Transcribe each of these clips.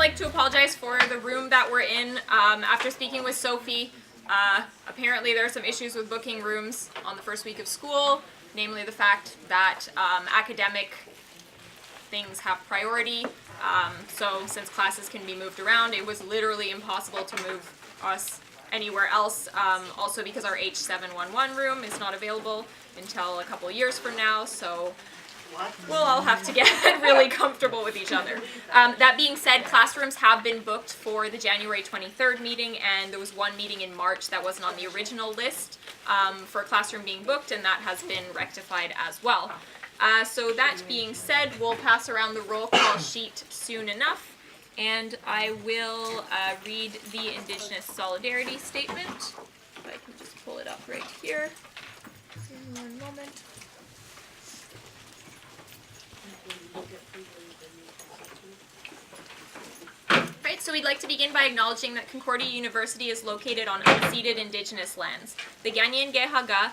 like to apologize for the room that we're in. After speaking with Sophie, apparently there are some issues with booking rooms on the first week of school, namely the fact that academic things have priority. So since classes can be moved around, it was literally impossible to move us anywhere else. Also because our H711 room is not available until a couple years from now, so we'll all have to get really comfortable with each other. That being said, classrooms have been booked for the January 23rd meeting, and there was one meeting in March that wasn't on the original list for a classroom being booked, and that has been rectified as well. So that being said, we'll pass around the roll call sheet soon enough, and I will read the Indigenous Solidarity Statement. If I can just pull it up right here. In one moment. Right, so we'd like to begin by acknowledging that Concordia University is located on unceded Indigenous lands. The Ganyan-Gehaga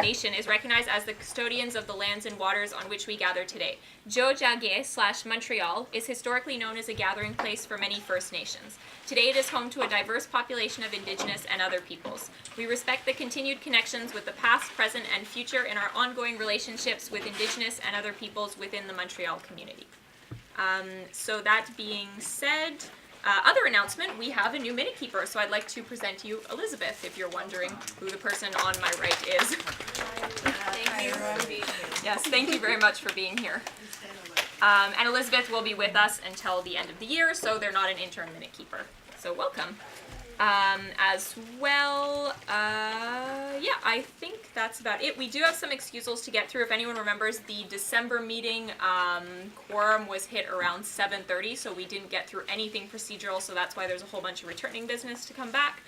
nation is recognized as the custodians of the lands and waters on which we gather today. Montreal is historically known as a gathering place for many First Nations. Today it is home to a diverse population of Indigenous and other peoples. We respect the continued connections with the past, present, and future in our ongoing relationships with Indigenous and other peoples within the Montreal community. So that being said, other announcement, we have a new minute keeper, so I'd like to present to you Elizabeth, if you're wondering who the person on my right is. Thank you. Yes, thank you very much for being here. And Elizabeth will be with us until the end of the year, so they're not an intern minute keeper. So welcome. As well, yeah, I think that's about it. We do have some excusals to get through. If anyone remembers, the December meeting quorum was hit around 7:30, so we didn't get through anything procedural, so that's why there's a whole bunch of returning business to come back.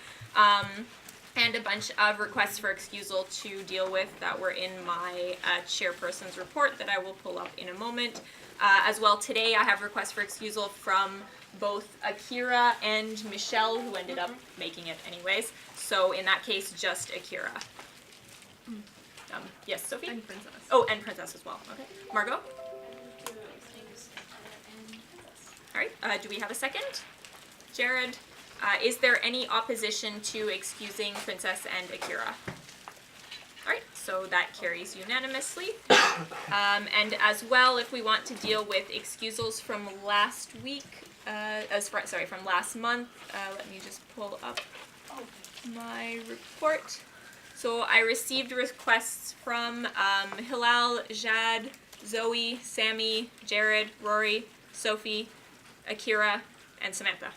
And a bunch of requests for excusal to deal with that were in my chairperson's report that I will pull up in a moment. As well, today I have requests for excusal from both Akira and Michelle, who ended up making it anyways. So in that case, just Akira. Yes, Sophie? And Princess. Oh, and Princess as well. Okay. Margot? All right. Do we have a second? Jared? Is there any opposition to excusing Princess and Akira? All right, so that carries unanimously. And as well, if we want to deal with excusals from last week, from last month, let me just pull up my report. So I received requests from Hilal, Jad, Zoe, Sammy, Jared, Rory, Sophie, Akira, and Samantha.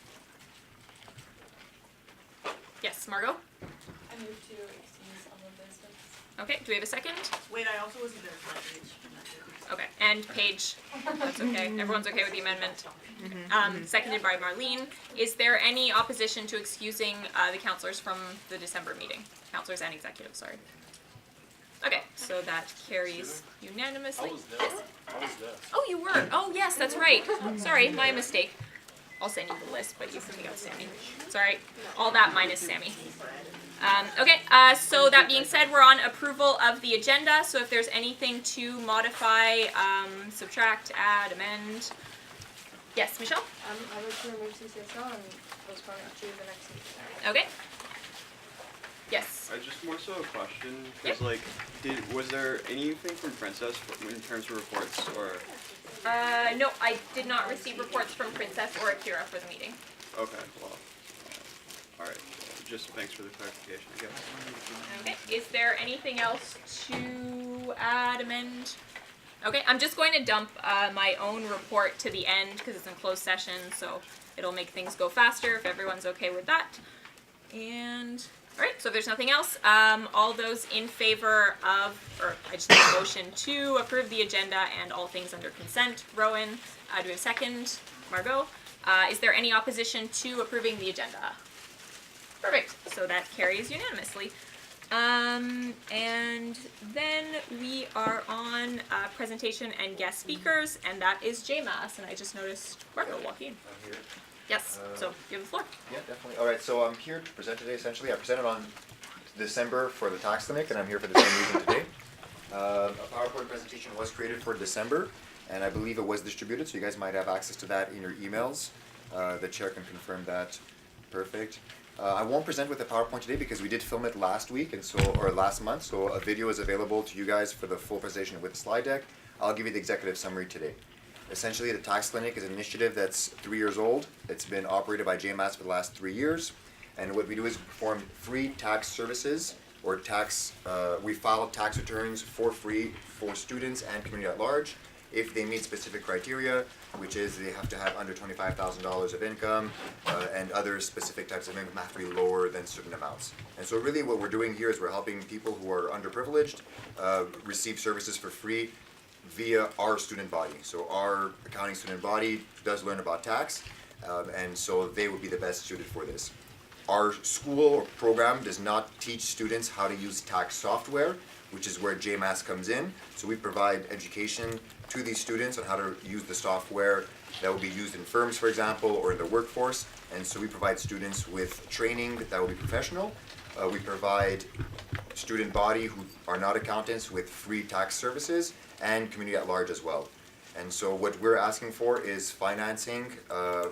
Yes, Margot? I move to excuse all of those folks. Okay, do we have a second? Wait, I also wasn't there for that page. Okay, and Paige, that's okay. Everyone's okay with the amendment. Seconded by Marlene. Is there any opposition to excusing the counselors from the December meeting? Counselors and executives, sorry. Okay, so that carries unanimously. I was there. Yes. I was there. Oh, you were. Oh, yes, that's right. Sorry, my mistake. I'll send you the list, but you can take out Sammy. Sorry, all that minus Sammy. Okay, so that being said, we're on approval of the agenda. So if there's anything to modify, subtract, add, amend. Yes, Michelle? I would like to remove CCSL and postpone it to the next meeting. Okay. Yes. I just more so a question, because was there anything from Princess in terms of reports, or? No, I did not receive reports from Princess or Akira for the meeting. Okay, well, all right. Just thanks for the clarification, I guess. Okay. Is there anything else to add, amend? Okay, I'm just going to dump my own report to the end because it's in closed session, so it'll make things go faster if everyone's okay with that. And all right, so if there's nothing else, all those in favor of, or I just need a motion to approve the agenda and all things under consent. Rowan, do we have a second? Margot, is there any opposition to approving the agenda? Perfect, so that carries unanimously. And then we are on presentation and guest speakers, and that is JMAS, and I just noticed Margot walking in. I'm here. Yes, so you have the floor. Yeah, definitely. All right, so I'm here to present today, essentially. I presented on December for the tax clinic, and I'm here for the same reason today. A PowerPoint presentation was created for December, and I believe it was distributed, so you guys might have access to that in your emails. The chair can confirm that. Perfect. I won't present with a PowerPoint today because we did film it last week or last month, so a video is available to you guys for the full presentation with the slide deck. I'll give you the executive summary today. Essentially, the Tax Clinic is an initiative that's 3 years old. It's been operated by JMAS for the last 3 years, and what we do is perform free tax services or we file tax returns for free for students and community at large if they meet specific criteria, which is they have to have under $25,000 of income and other specific types of income have to be lower than certain amounts. And so really what we're doing here is we're helping people who are underprivileged receive services for free via our student body. So our accounting student body does learn about tax, and so they would be the best suited for this. Our school or program does not teach students how to use tax software, which is where JMAS comes in. So we provide education to these students on how to use the software that will be used in firms, for example, or in the workforce. And so we provide students with training that will be professional. We provide student body who are not accountants with free tax services and community at large as well. And so what we're asking for is financing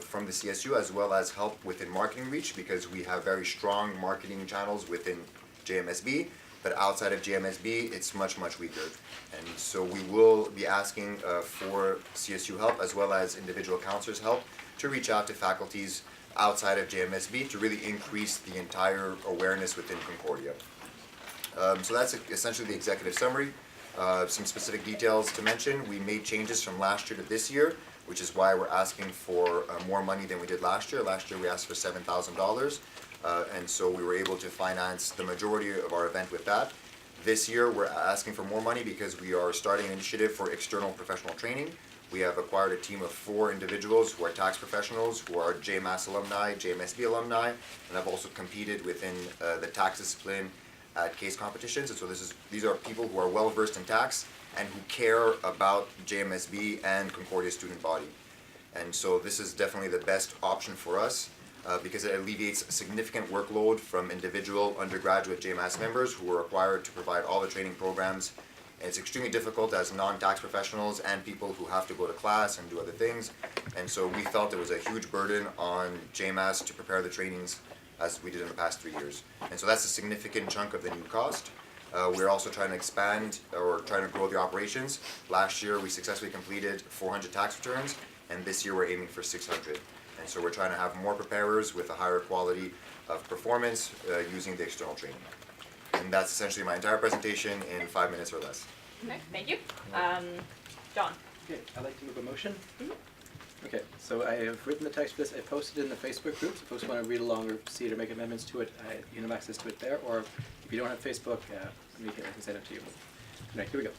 from the CSU as well as help within marketing reach, because we have very strong marketing channels within JMSB, but outside of JMSB it's much weaker. And so we will be asking for CSU help as well as individual counselors' help to reach out to faculties outside of JMSB to really increase the entire awareness within Concordia. So that's essentially the executive summary. Some specific details to mention: we made changes from last year to this year, which is why we're asking for more money than we did last year. Last year we asked for $7,000, and so we were able to finance the majority of our event with that. This year we're asking for more money because we are starting an initiative for external professional training. We have acquired a team of 4 individuals who are tax professionals, who are JMAS alumni, JMSB alumni, and have also competed within the tax discipline at case competitions. And so these are people who are well versed in tax and who care about JMSB and Concordia student body. And so this is definitely the best option for us because it alleviates a significant workload from individual undergraduate JMAS members who are required to provide all the training programs. And it's extremely difficult as non-tax professionals and people who have to go to class and do other things. And so we felt it was a huge burden on JMAS to prepare the trainings as we did in the past 3 years. And so that's a significant chunk of the new cost. We're also trying to expand or trying to grow the operations. Last year we successfully completed 400 tax returns, and this year we're aiming for 600. And so we're trying to have more preparers with a higher quality of performance using the external training. And that's essentially my entire presentation in 5 minutes or less. Okay, thank you. John. Okay, I'd like to move a motion. Okay, so I have written the text for this. I posted it in the Facebook group. So if folks want to read along or see it or make amendments to it, you can have access to it there. Or if you don't have Facebook, I can send it to you. All right, here we go.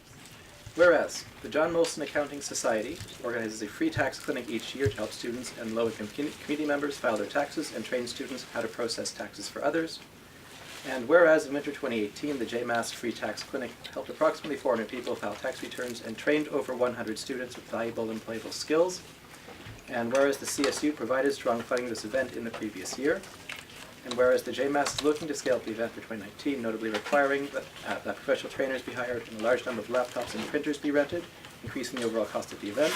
Whereas the John Molson Accounting Society organizes a free tax clinic each year to help students and low-income community members file their taxes and train students how to process taxes for others. And whereas in winter 2018, the JMAS Free Tax Clinic helped approximately 400 people file tax returns and trained over 100 students with valuable and playable skills. And whereas the CSU provided strong funding to this event in the previous year. And whereas the JMAS is looking to scale up the event for 2019, notably requiring that professional trainers be hired and a large number of laptops and printers be rented, increasing the overall cost of the event.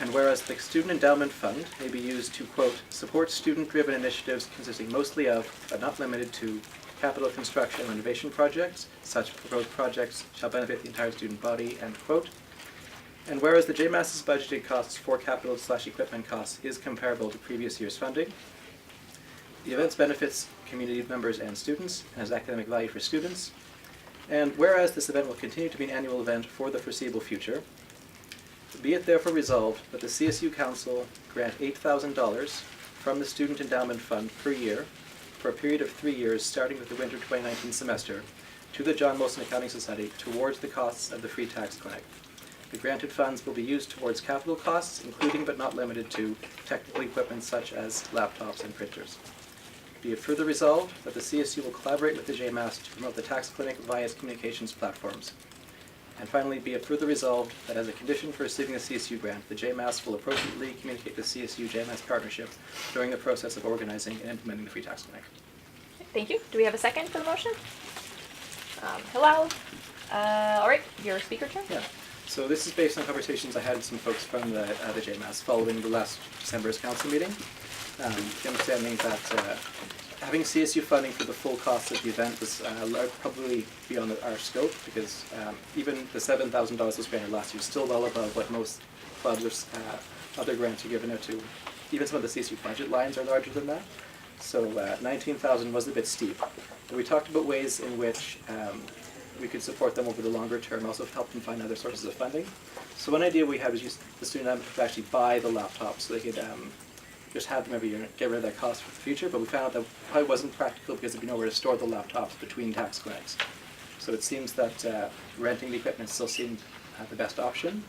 And whereas the Student Endowment Fund may be used to, quote, support student-driven initiatives consisting mostly of, but not limited to, capital construction and renovation projects, such proposed projects shall benefit the entire student body, end quote. And whereas the JMAS's budgeted costs for capital/equipment costs is comparable to previous year's funding, the event benefits community members and students and has academic value for students. And whereas this event will continue to be an annual event for the foreseeable future, be it therefore resolved that the CSU Council grant $8,000 from the Student Endowment Fund per year for a period of 3 years starting with the winter 2019 semester to the John Molson Accounting Society towards the costs of the free tax clinic. The granted funds will be used towards capital costs, including but not limited to technical equipment such as laptops and printers. Be it further resolved that the CSU will collaborate with the JMAS to promote the tax clinic via its communications platforms. And finally, be it further resolved that as a condition for receiving a CSU grant, the JMAS will appropriately communicate the CSU-JMAS partnership during the process of organizing and implementing the free tax clinic. Thank you. Do we have a second for the motion? Hello. All right, your speaker turn. Yeah. So this is based on conversations I had with some folks from the JMAS following the last December's council meeting. The understanding that having CSU funding for the full cost of the event was probably beyond our scope, because even the $7,000 was granted last year is still well above what most clubs or other grants are given out to. Even some of the CSU budget lines are larger than that. So 19,000 was a bit steep. But we talked about ways in which we could support them over the longer term, also help them find other sources of funding. So one idea we had was use the student admin to actually buy the laptops so they could just have them every year and get rid of that cost for the future. But we found out that probably wasn't practical because there'd be nowhere to store the laptops between tax clinics. So it seems that renting the equipment still seemed the best option.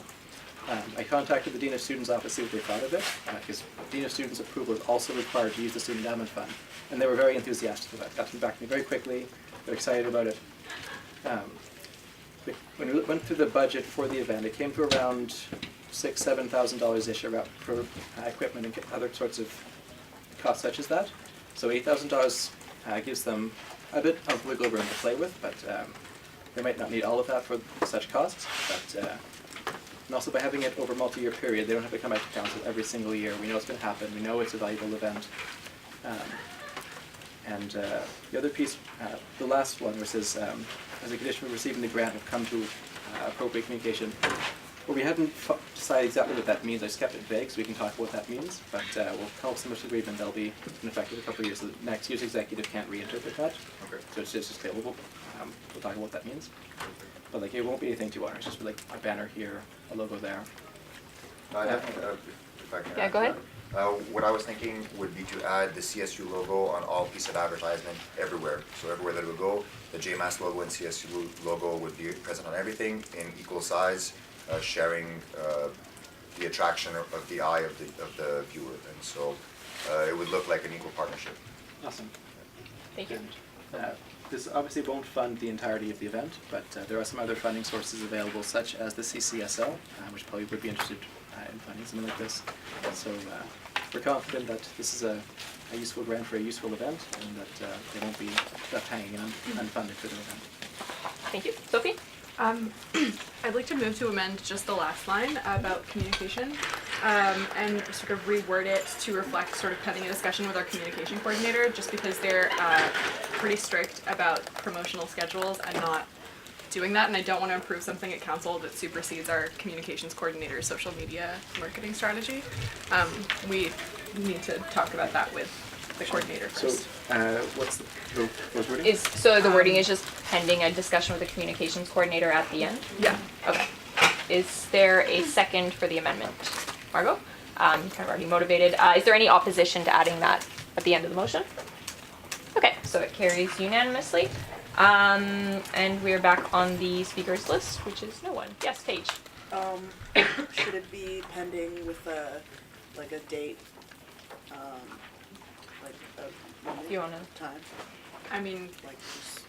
I contacted the Dean of Students' office to see what they thought of it, because Dean of Students' approval is also required to use the Student Endowment Fund. And they were very enthusiastic about it. Got back to me very quickly. They're excited about it. When we went through the budget for the event, it came to around $7,000-ish for equipment and other sorts of costs such as that. So $8,000 gives them a bit of wiggle room to play with, but they might not need all of that for such costs. But and also by having it over a multi-year period, they don't have to come back to council every single year. We know it's going to happen. We know it's a valuable event. The other piece, the last one, which says, as a condition for receiving the grant, have come to appropriate communication. Well, we hadn't decided exactly what that means. I just kept it vague so we can talk about what that means. But we'll tell so much agreement they'll be in effect for a couple of years. So the next year's executive can't reinterpret that. Okay. So it's just clear. We'll talk about what that means. But like, it won't be anything too onerous. Just like a banner here, a logo there. I definitely, if I can Yeah, add go to ahead. that. What I was thinking would be to add the CSU logo on all pieces of advertisement everywhere. So everywhere that it would go, the JMAS logo and CSU logo would be present on everything in equal size, sharing the attraction of the eye of the viewer. And so it would look like an equal partnership. Awesome. Thank you. And, this obviously won't fund the entirety of the event, but there are some other funding sources available, such as the CCSL, which probably would be interested in funding something like this. So we're confident that this is a useful grant for a useful event, and that they won't be left hanging unfunded for the event. Thank you. Sophie? I'd like to move to amend just the last line about communication and sort of reword it to reflect sort of pending a discussion with our communication coordinator, just because they're pretty strict about promotional schedules and not doing that, and I don't want to approve something at council that supersedes our communications coordinator's social media marketing strategy. We need to talk about that with the coordinator So first. what's the wording? The wording is just pending a discussion with the communications coordinator at the end? Yeah. Okay. Is there a second for the amendment? Margot? Kind of already motivated. Is there any opposition to adding that at the end of the motion? Okay, so it carries unanimously. And we're back on the speakers list, which is no one. Yes, Paige. Should it be pending with a date, like a If you wanna. time, I mean, like just,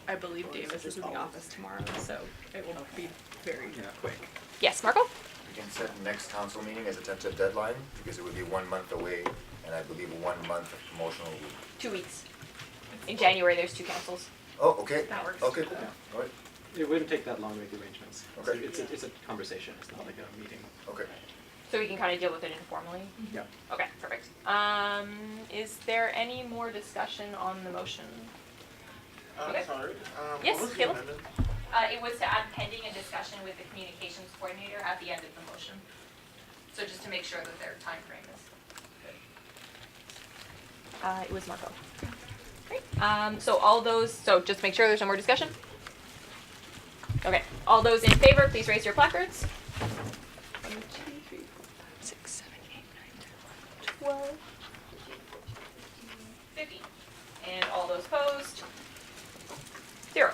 I believe Or is it Davis is just in the always? office tomorrow, so it will be very quick. Yes, Margot? We can set next council meeting as a tentative deadline, because it would be 1 month away, and I believe 1 month of promotional week. 2 weeks. In January, there's 2 councils. Oh, okay. That works. Okay, cool. All right. It wouldn't take that long to make the arrangements. Okay. It's a conversation. It's not like a meeting. Okay. So we can kind of deal with it informally? Yeah. Okay, perfect. Is there any more discussion on the motion? Okay. Sorry. Yes, what was the Caleb? amendment? It was to add pending a discussion with the communications coordinator at the end of the motion. So just to make sure that their time frame is. It was Marco. Great. So just make sure there's no more discussion. Okay, all those in favor, please raise your placards. 1, 2, 3, 4, 5, 6, 7, 8, 9, 10, 11, 12, 15. And all those opposed? 0.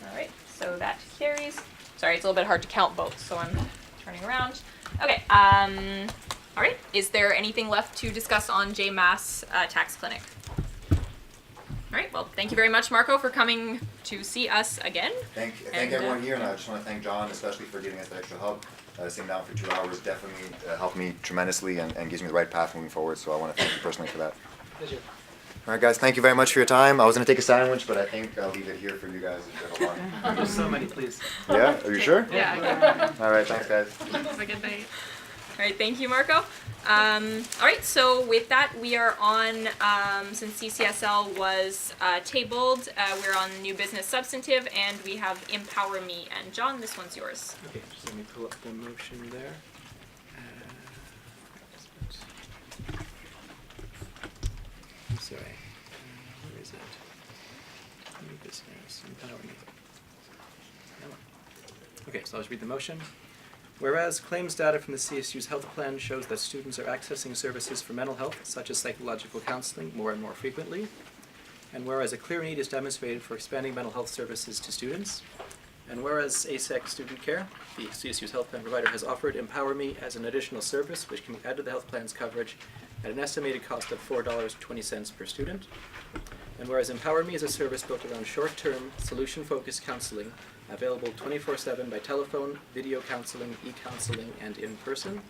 All right, so that carries. Sorry, it's a little bit hard to count votes, so I'm turning around. Okay, all right. Is there anything left to discuss on JMAS Tax Clinic? All right, well, thank you very much, Marco, for coming to see us again. Thank And, everyone here, and I just want to thank John especially for giving us the extra help. Sitting down for 2 hours definitely helped me tremendously and gives me the right path moving forward, so I want to thank you personally for that. Pleasure. All right, guys, thank you very much for your time. I was gonna take a sandwich, but I think I'll leave it here for you guys if you have There's so many, please. a lot. Yeah, are you sure? Yeah. All right, thanks, guys. Have a good night. All right, thank you, Marco. All right, so with that, we are on, since CCSL was tabled, we're on new business substantive, and we have Empower Me. And John, this one's yours. Okay, just let me pull up the motion there. I'm sorry. Where is it? New business, empower me. Come on. Okay, so I'll just read the motion. Whereas claims data from the CSU's health plan shows that students are accessing services for mental health, such as psychological counseling, more and more frequently. And whereas a clear need is demonstrated for expanding mental health services to students. And whereas ASEC Student Care, the CSU's health plan provider, has offered Empower Me as an additional service which can be added to the health plan's coverage at an estimated cost of $4.20 per student. And whereas Empower Me is a service built around short-term, solution-focused counseling, available 24/7 by telephone, video counseling, e-counseling, and in person.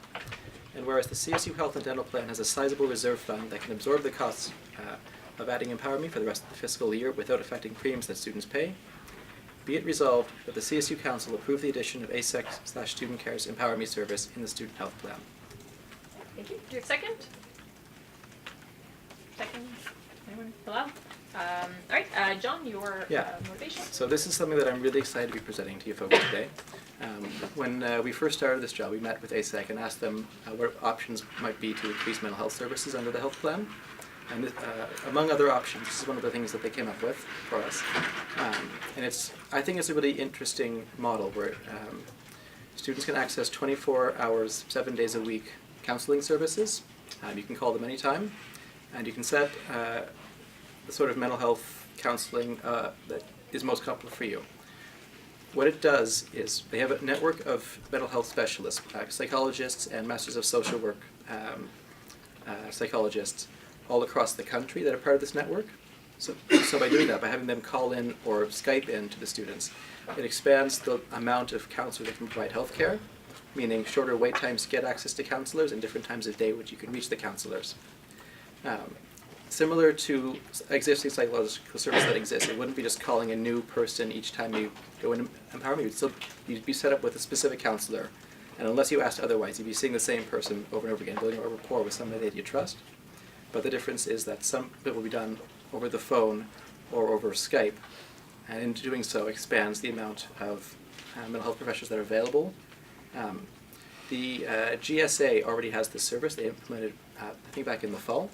And whereas the CSU Health and Dental Plan has a sizable reserve fund that can absorb the costs of adding Empower Me for the rest of the fiscal year without affecting premiums that students pay, be it resolved that the CSU Council approve the addition of ASEC/Student Care's Empower Me service in the Student Health Plan. Thank you. Do you have a second? Second? Anyone? Hello? All right, John, your motivation? So this is something that I'm really excited to be presenting to you folks today. When we first started this job, we met with ASEC and asked them what options might be to increase mental health services under the health plan. And among other options, this is one of the things that they came up with for us. And I think it's a really interesting model where students can access 24 hours, 7 days a week counseling services. You can call them anytime, and you can set the sort of mental health counseling that is most comfortable for you. What it does is they have a network of mental health specialists, psychologists and masters of social work psychologists all across the country that are part of this network. So by doing that, by having them call in or Skype in to the students, it expands the amount of counselors that can provide health care, meaning shorter wait times to get access to counselors and different times of day which you can reach the counselors. Similar to existing psychological service that exists, it wouldn't be just calling a new person each time you go into Empower Me. You'd be set up with a specific counselor, and unless you asked otherwise, you'd be seeing the same person over and over again, building a rapport with somebody that you trust. But the difference is that some of it will be done over the phone or over Skype, and in doing so expands the amount of mental health professionals that are available. The GSA already has this service. They implemented, I think, back in the fall.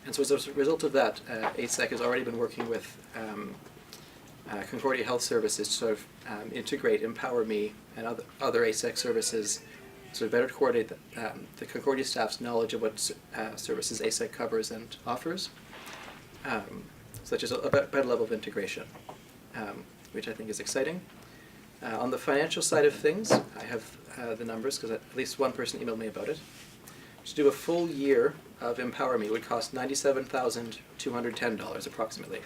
And so as a result of that, ASEC has already been working with Concordia Health Services to sort of integrate Empower Me and other ASEC services, so better to coordinate the Concordia staff's knowledge of what services ASEC covers and offers, such as a better level of integration, which I think is exciting. On the financial side of things, I have the numbers because at least one person emailed me about it. To do a full year of Empower Me would cost $97,210 approximately.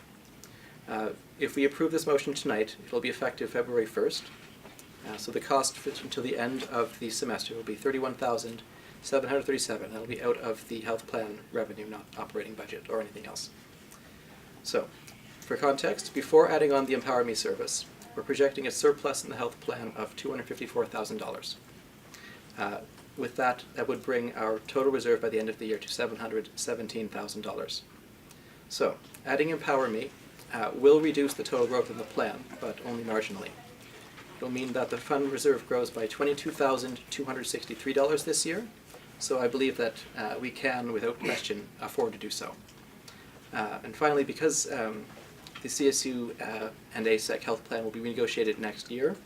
If we approve this motion tonight, it will be effective February 1st. So the cost until the end of the semester will be $31,737. That will be out of the health plan revenue, not operating budget or anything else. So, for context, before adding on the Empower Me service, we're projecting a surplus in the health plan of $254,000. With that, that would bring our total reserve by the end of the year to $717,000. So, adding Empower Me will reduce the total growth in the plan, but only marginally. It will mean that the fund reserve grows by $22,263 this year, so I believe that we can, without question, afford to do so. And finally, because the CSU and ASEC health plan will be renegotiated next year,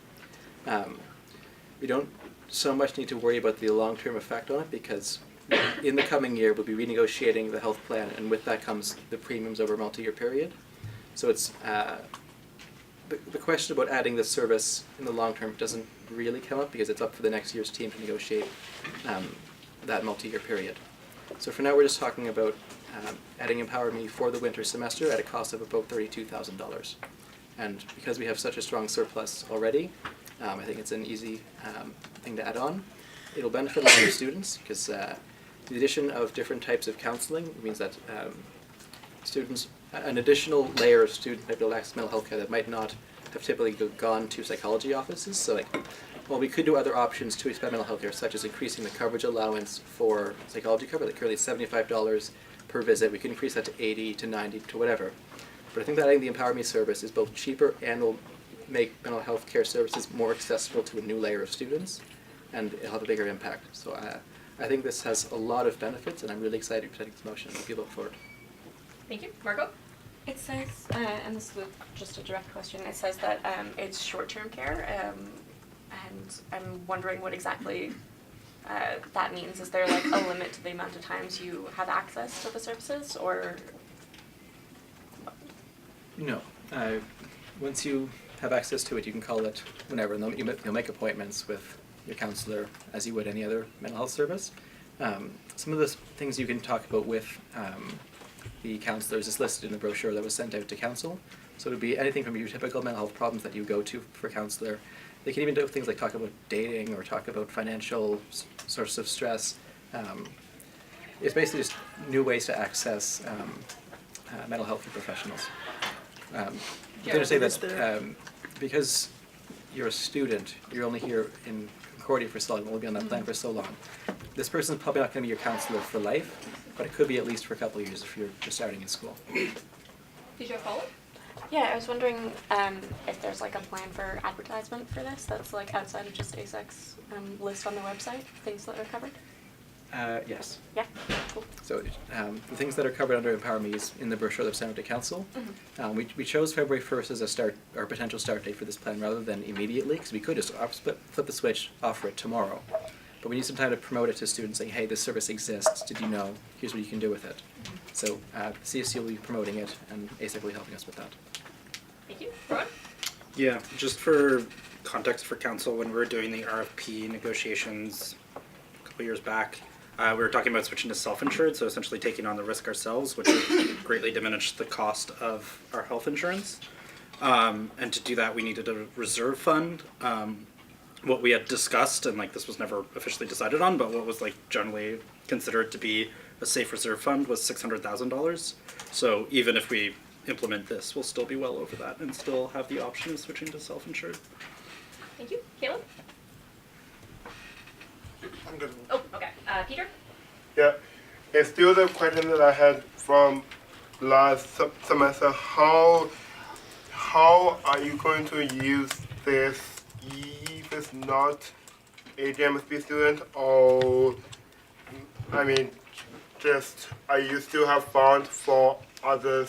we don't so much need to worry about the long-term effect on it, because in the coming year we'll be renegotiating the health plan, and with that comes the premiums over a multi-year period. So it's the question about adding this service in the long term doesn't really come up, because it's up for the next year's team to negotiate that multi-year period. So for now we're just talking about adding Empower Me for the winter semester at a cost of about $32,000. And because we have such a strong surplus already, I think it's an easy thing to add on. It'll benefit a lot of students, because the addition of different types of counseling means that students, an additional layer of student might be able to access mental health care that might not have typically gone to psychology offices. So like, well, we could do other options to expand mental health care, such as increasing the coverage allowance for psychology cover. Like currently it's $75 per visit. We could increase that to 80 to 90 to whatever. But I think that adding the Empower Me service is both cheaper and will make mental health care services more accessible to a new layer of students, and it'll have a bigger impact. So I think this has a lot of benefits, and I'm really excited to present this motion. If you vote for it. Thank you. Margot? It says, and this is just a direct question, it says that it's short-term care, and I'm wondering what exactly that means. Is there like a limit to the amount of times you have access to the services, or? No. Once you have access to it, you can call it whenever, and you'll make appointments with your counselor as you would any other mental health service. Some of the things you can talk about with the counselors is listed in the brochure that was sent out to council. So it would be anything from your typical mental health problems that you go to for counselor. They can even do things like talk about dating or talk about financial sources of stress. It's basically just new ways to access mental health professionals. I'm going to say that because you're a student, you're only here in Concordia for so long, we'll be on that plan for so long. This person's probably not going to be your counselor for life, but it could be at least for a couple of years if you're just starting in school. Did you have a follow-up? Yeah, I was wondering if there's like a plan for advertisement for this that's like outside of just ASEC's list on the website, things that are covered? Yes. Yeah, cool. So the things that are covered under Empower Me is in the brochure that's sent out to council. We chose February 1st as a start, our potential start date for this plan rather than immediately, because we could just flip the switch, offer it tomorrow. But we need some time to promote it to students, saying, hey, this service exists, did you know? Here's what you can do with it. So CSU will be promoting it, and ASEC will be helping us with that. Thank you. Rowan? Yeah, just for context for council, when we were doing the RFP negotiations a couple years back, we were talking about switching to self-insured, so essentially taking on the risk ourselves, which would greatly diminish the cost of our health insurance. And to do that, we needed a reserve fund. What we had discussed, and like this was never officially decided on, but what was like generally considered to be a safe reserve fund was $600,000. So even if we implement this, we'll still be well over that and still have the option of switching to self-insured. Thank you. Caleb? I'm good. Oh, okay. Peter? Yeah, it's still the question that I had from last semester. How are you going to use this if it's not a GMSP student, or I mean, just are you still have funds for other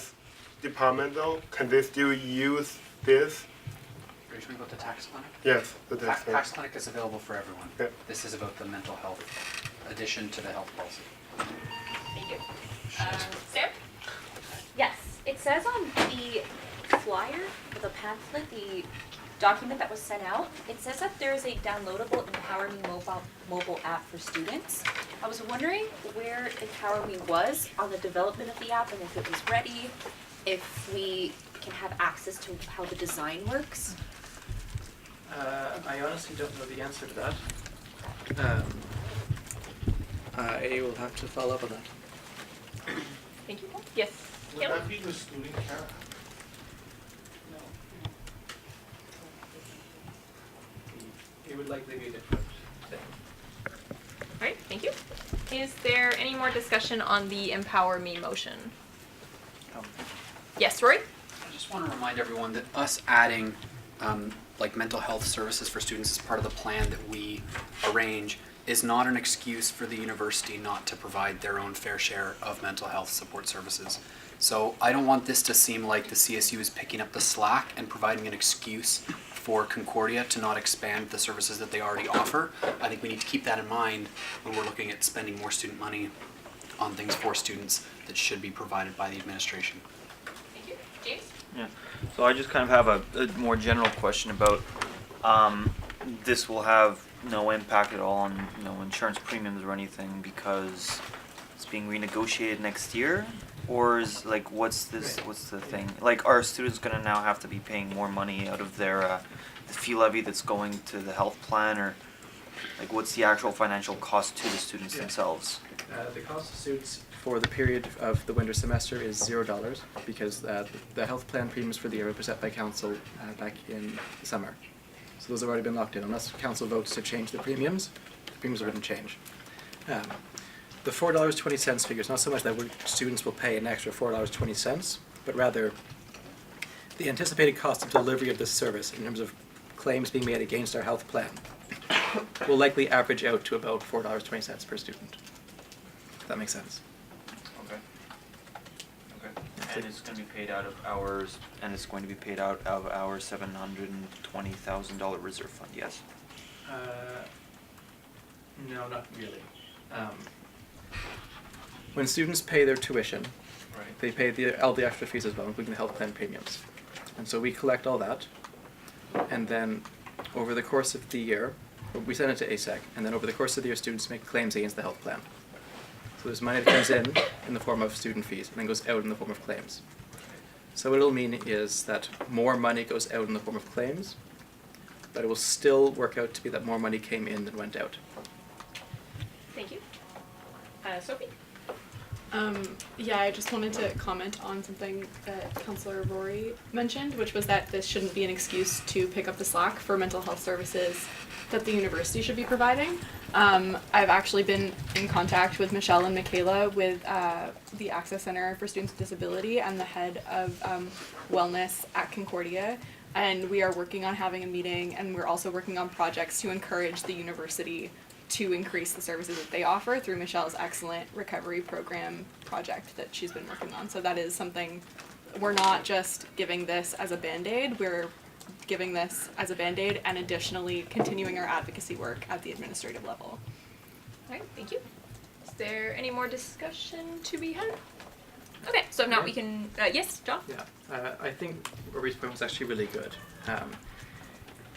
departments though? Can they still use this? Are you talking about the tax clinic? Yes, the tax clinic. Tax clinic is available for everyone. Yeah. This is about the mental health addition to the health policy. Thank you. Sam? Yes, it says on the flyer, the pamphlet, the document that was sent out, it says that there is a downloadable Empower Me mobile app for students. I was wondering where Empower Me was on the development of the app and if it was ready, if we can have access to how the design works. I honestly don't know the answer to that. I will have to follow up on that. Thank you. Yes. Would Caleb? that be the student care? It would likely be a different thing. All right. Thank you. Is there any more discussion on the Empower Me motion? Yes, Roy? I just want to remind everyone that us adding like mental health services for students as part of the plan that we arrange is not an excuse for the university not to provide their own fair share of mental health support services. So I don't want this to seem like the CSU is picking up the slack and providing an excuse for Concordia to not expand the services that they already offer. I think we need to keep that in mind when we're looking at spending more student money on things for students that should be provided by the administration. Thank you. James? Yeah, so I just kind of have a more general question about this will have no impact at all on insurance premiums or anything because it's being renegotiated next year, or is like what's the thing? Like, are students gonna now have to be paying more money out of their the fee levy that's going to the health plan, or like what's the actual financial cost to the students themselves? The cost of students for the period of the winter semester is $0 because the health plan premiums for the year were set by council back in the summer. So those have already been locked in. Unless council votes to change the premiums wouldn't change. The $4.20 figure is not so much that students will pay an extra $4.20, but rather the anticipated cost of delivery of this service in terms of claims being made against our health plan will likely average out to about $4.20 per student. If that makes sense. Okay. Okay. And it's going to be paid out of ours, and it's going to be paid out of our $720,000 reserve fund. Yes. No, not really. When students pay their tuition, Right. they pay all the extra fees as well, including the health plan premiums. And so we collect all that, and then over the course of the year, we send it to ASEC, and then over the course of the year, students make claims against the health plan. So there's money that comes in the form of student fees, and then goes out in the form of claims. So what it'll mean is that more money goes out in the form of claims, but it will still work out to be that more money came in than went out. Thank you. Sophie? Yeah, I just wanted to comment on something that Councillor Rory mentioned, which was that this shouldn't be an excuse to pick up the slack for mental health services that the university should be providing. I've actually been in contact with Michelle and Michaela with the Access Center for Students with Disability and the head of wellness at Concordia, and we are working on having a meeting, and we're also working on projects to encourage the university to increase the services that they offer through Michelle's excellent recovery program project that she's been working on. So that is something, we're not just giving this as a Band-Aid, we're giving this as a Band-Aid and additionally continuing our advocacy work at the administrative level. Alright, thank you. Is there any more discussion to be had? Okay, so if not, we can, yes, John? Yeah, I think Rory's point was actually really good.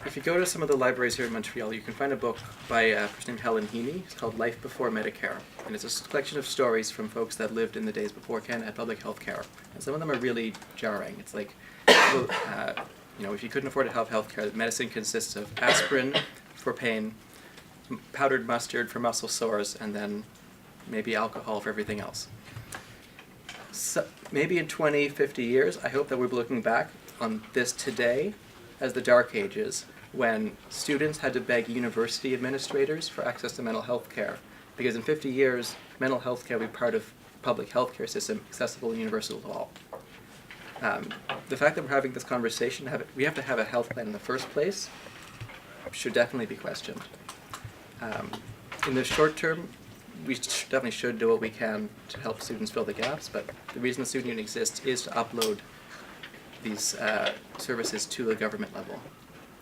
If you go to some of the libraries here in Montreal, you can find a book by a person named Helen Heaney. It's called Life Before Medicare. And it's a collection of stories from folks that lived in the days before Canada had public health care. And some of them are really jarring. It's like, if you couldn't afford to have health care, medicine consists of aspirin for pain, powdered mustard for muscle sores, and then maybe alcohol for everything else. So maybe in 20, 50 years, I hope that we'll be looking back on this today as the Dark Ages, when students had to beg university administrators for access to mental health care. Because in 50 years, mental health care will be part of public health care system, accessible and universal to all. The fact that we're having this conversation, we have to have a health plan in the first place, should definitely be questioned. In the short term, we definitely should do what we can to help students fill the gaps, but the reason the student union exists is to upload these services to the government level.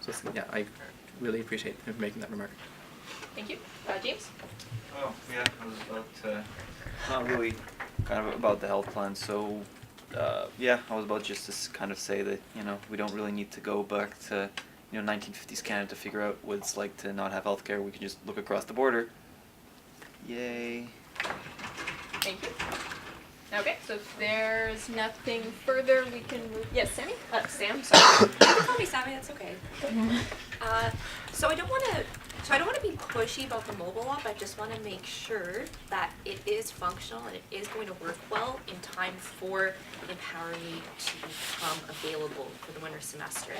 So yeah, I really appreciate him making that remark. Thank you. James? Oh, yeah, I was about to, not really kind of about the health plan, so yeah, I was about just to kind of say that, we don't really need to go back to, 1950s Canada to figure out what it's like to not have health care. We can just look across the border. Yay. Thank you. Okay, so if there's nothing further, we can move. Yes, Sammy? Sam, sorry. You can call me Sammy, that's okay. So I don't want to be pushy about the mobile app. I just want to make sure that it is functional and it is going to work well in time for Empower Me to become available for the winter semester.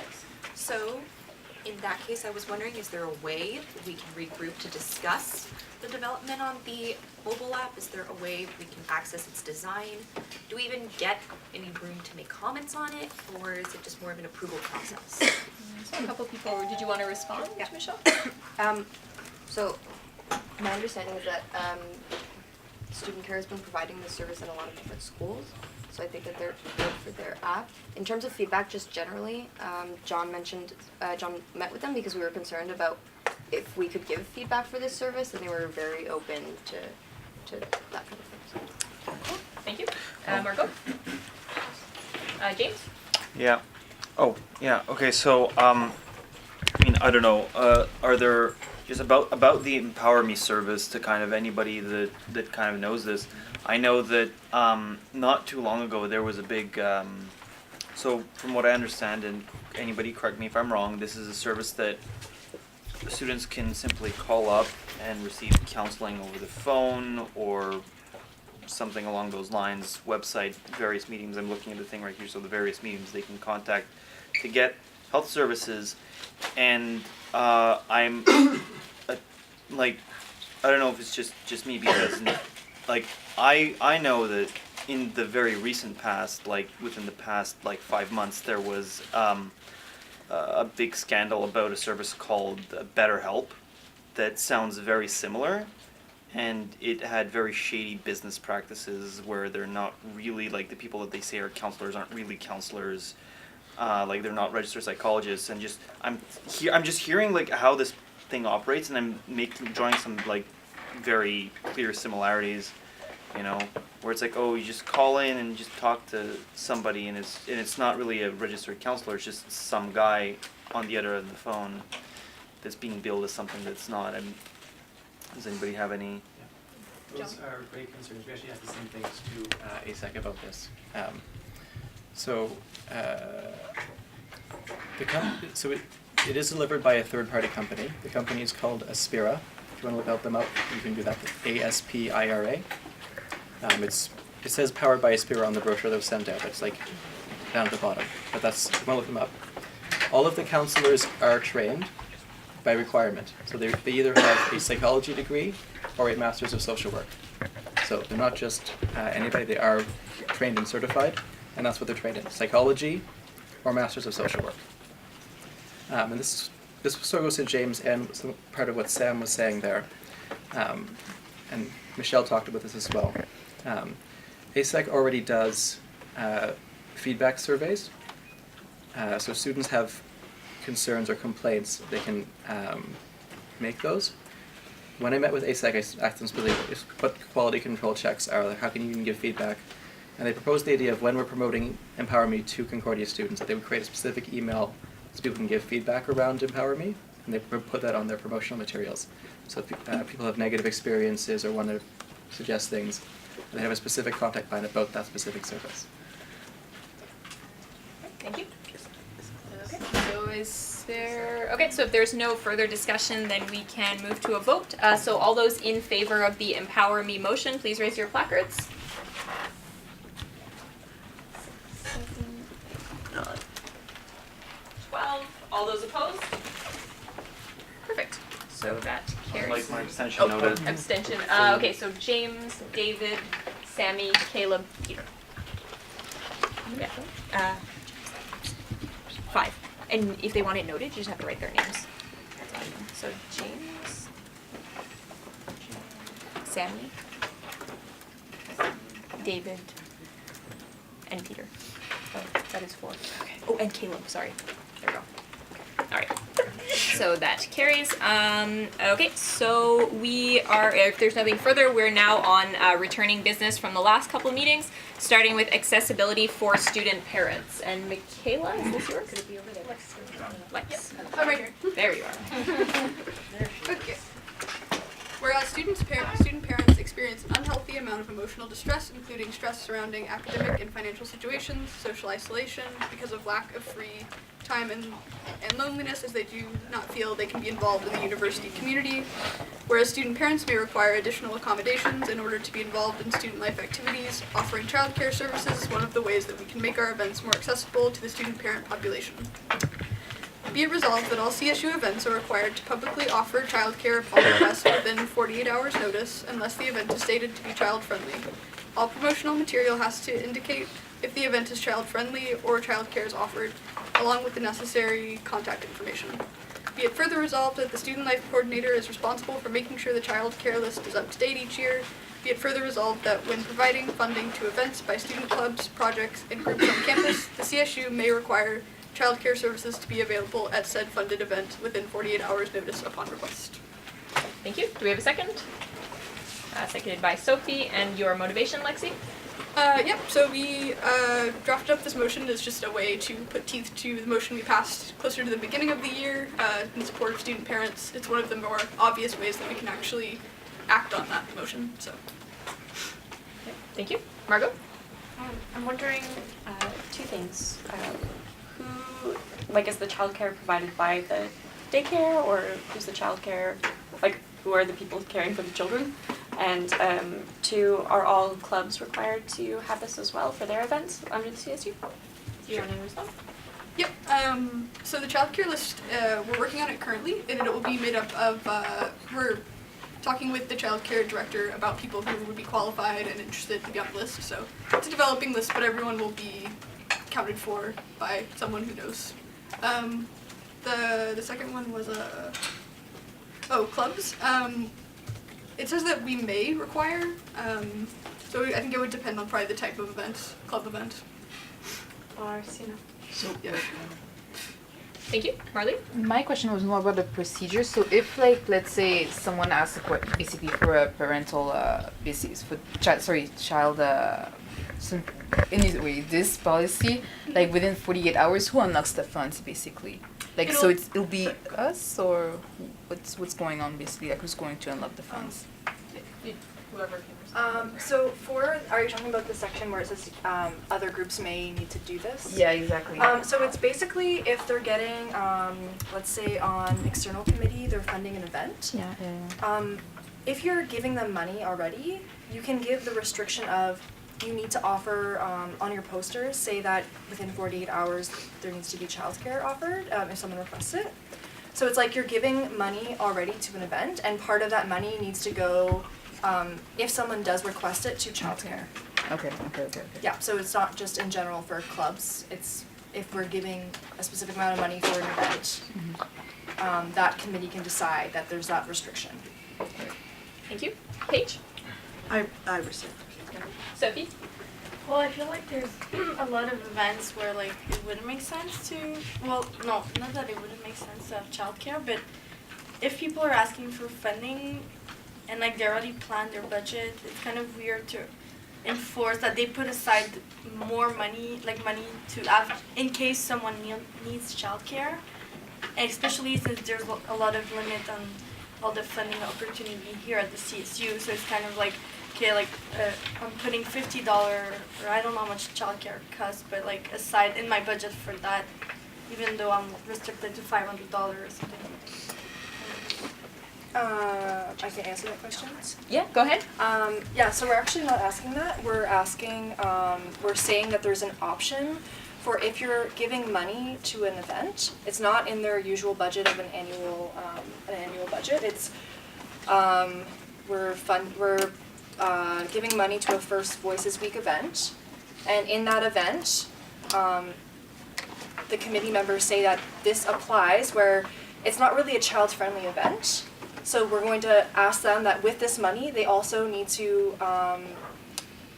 So in that case, I was wondering, is there a way we can regroup to discuss the development on the mobile app? Is there a way we can access its design? Do we even get any room to make comments on it, or is it just more of an approval process? So a couple people, did you want to respond to Michelle? So my understanding is that Student Care has been providing this service in a lot of different schools. So I think that they're good for their app. In terms of feedback, just generally, John met with them because we were concerned about if we could give feedback for this service, and they were very open to that kind of thing. So. Cool. Thank you. Marco? James? Yeah. Oh, yeah. Okay. So, I don't know. Are there just about the Empower Me service to kind of anybody that kind of knows this? I know that not too long ago there was a big. So from what I understand, and anybody correct me if I'm wrong, this is a service that students can simply call up and receive counseling over the phone or something along those lines. Website, various meetings. I'm looking at the thing right here. So the various meetings they can contact to get health services, and I'm like, I don't know if it's just me because like I know that in the very recent past, like within the past like 5 months, there was a big scandal about a service called BetterHelp that sounds very similar, and it had very shady business practices where they're not really, like, the people that they say are counselors aren't really counselors, like they're not registered psychologists, and just I'm just hearing like how this thing operates, and I'm drawing some like very clear similarities, you know, where it's like, oh, you just call in and just talk to somebody, and it's not really a registered counselor, it's just some guy on the other end of the phone that's being billed as something that's not. And does anybody have any? Those are great concerns. We actually had the same things to ASEC about this. It is delivered by a third-party company. The company is called Aspira. If you want to look them up, you can do that. ASPIRA. It says powered by Aspira on the brochure that was sent out. It's like down at the bottom. But that's, if you want to look them up. All of the counselors are trained by requirement. So they either have a psychology degree or a master's of social work. So they're not just anybody, they are trained and certified, and that's what they're trained in, psychology or masters of social work. And this sort of goes to James and some part of what Sam was saying there. And Michelle talked about this as well. ASEC already does feedback surveys. So students have concerns or complaints, they can make those. When I met with ASEC, I asked them specifically what quality control checks are, like how can you even give feedback? And they proposed the idea of when we're promoting Empower Me to Concordia students, that they would create a specific email so people can give feedback around Empower Me, and they would put that on their promotional materials. So if people have negative experiences or want to suggest things, they have a specific contact line about that specific service. Thank you. So if there's no further discussion, then we can move to a vote. So all those in favor of the Empower Me motion, please raise your placards. 12. All those opposed? Perfect. So that carries. Like my abstention noted. Abstention. Okay, so James, David, Sammy, Caleb, Peter. Yeah. 5. And if they want it noted, you just have to write their names. So James, Sammy, David, and Peter. Oh, that is 4. Okay. Oh, and Caleb, sorry. There we go. Alright. So that carries. Okay, so we are, if there's nothing further, we're now on returning business from the last couple meetings, starting with accessibility for student parents. And Michaela, is this yours? Could it be over there? Lex. I'm right here. There you are. Okay. Whereas student parents experience an unhealthy amount of emotional distress, including stress surrounding academic and financial situations, social isolation, because of lack of free time and loneliness, as they do not feel they can be involved in the university community. Whereas student parents may require additional accommodations in order to be involved in student life activities, offering childcare services is one of the ways that we can make our events more accessible to the student parent population. Be it resolved that all CSU events are required to publicly offer childcare upon request within 48 hours notice unless the event is stated to be child-friendly. All promotional material has to indicate if the event is child-friendly or childcare is offered, along with the necessary contact information. Be it further resolved that the student life coordinator is responsible for making sure the childcare list is up to date each year. Be it further resolved that when providing funding to events by student clubs, projects, and groups on campus, the CSU may require childcare services to be available at said funded event within 48 hours notice upon request. Thank you. Do we have a second? Seconded by Sophie. And your motivation, Lexi? Yep, so we drafted up this motion as just a way to put teeth to the motion we passed closer to the beginning of the year in support of student parents. It's one of the more obvious ways that we can actually act on that motion, so. Okay. Thank you. Margot? I'm wondering 2 things. Who, like, is the childcare provided by the daycare, or who's the childcare, like who are the people caring for the children? And 2, are all clubs required to have this as well for their events under the CSU? Do you want to respond? Yep. So the childcare list, we're working on it currently, and it will be made up of. We're talking with the childcare director about people who would be qualified and interested to be on the list. So it's a developing list, but everyone will be counted for by someone who knows. The second one was clubs. It says that we may require. So I think it would depend on probably the type of event, club event. Or So yeah. Thank you. Marley? My question was more about the procedure. So if, like, let's say someone asks basically for a parental basis for child so anyway, this policy, like within 48 hours, who unlocks the funds basically? Like, so it'll be us, or what's going on basically? Like, who's going to unlock the funds? Whoever can. So are you talking about the section where it says other groups may need to do this? Yeah, exactly. So it's basically if they're getting, let's say on external committee, they're funding an event. Yeah. If you're giving them money already, you can give the restriction of you need to offer on your posters, say that within 48 hours there needs to be childcare offered if someone requests it. So it's like you're giving money already to an event, and part of that money needs to go, if someone does request it, to childcare. Okay. Yeah, so it's not just in general for clubs, it's if we're giving a specific amount of money for an event, that committee can decide that there's that restriction. Thank you. Paige? I received. Sophie? Well, I feel like there's a lot of events where like it wouldn't make sense to, well, no, not that it wouldn't make sense to have childcare, but if people are asking for funding and like they already planned their budget, it's kind of weird to enforce that they put aside more money, like money to have in case someone needs childcare, and especially since there's a lot of limit on all the funding opportunity here at the CSU, so it's kind of like, okay, like I'm putting $50, or I don't know how much childcare costs, but like aside in my budget for that, even though I'm restricted to $500 or something. I can answer that question. Yeah, go ahead. Yeah, so we're actually not asking that. We're asking, we're saying that there's an option for if you're giving money to an event. It's not in their usual budget of an annual budget. It's we're giving money to a First Voices Week event, and in that event, the committee members say that this applies where it's not really a child-friendly event. So we're going to ask them that with this money, they also need to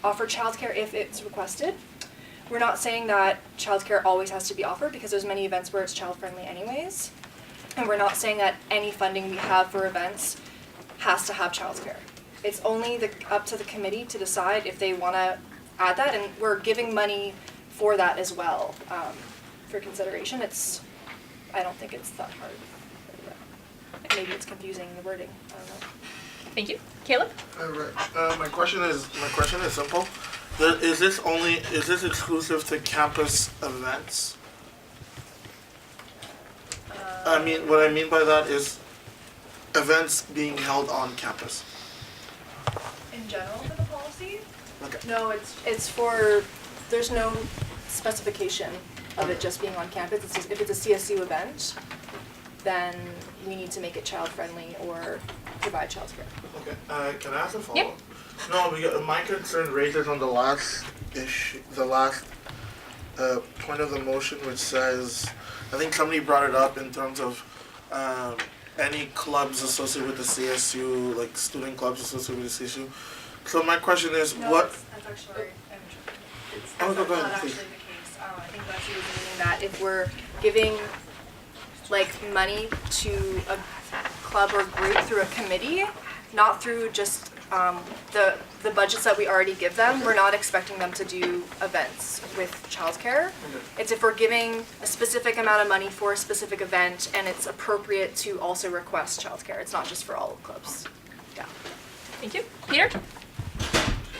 offer childcare if it's requested. We're not saying that childcare always has to be offered because there's many events where it's child-friendly anyways. And we're not saying that any funding we have for events has to have childcare. It's only up to the committee to decide if they want to add that, and we're giving money for that as well for consideration. I don't think it's that hard. Maybe it's confusing, the wording. I don't know. Thank you. Caleb? Right. My question is simple. Is this exclusive to campus events? What I mean by that is events being held on campus. In general for the policy? Okay. No, it's for, there's no specification of it just being on campus. It's just, if it's a CSU event, then we need to make it child-friendly or provide childcare. Okay. Can I ask a follow-up? Yep. No, because my concern raises on the last issue, the last point of the motion, which says, I think somebody brought it up in terms of any clubs associated with the CSU, like student clubs associated with the CSU. So my question is, That's actually, go ahead, not actually please. the case. I think Leslie was meaning that if we're giving like money to a club or group through a committee, not through just the budgets that we already give them, we're not expecting them to do events with childcare. It's if we're giving a specific amount of money for a specific event and it's appropriate to also request childcare. It's not just for all clubs. Yeah. Thank you. Peter?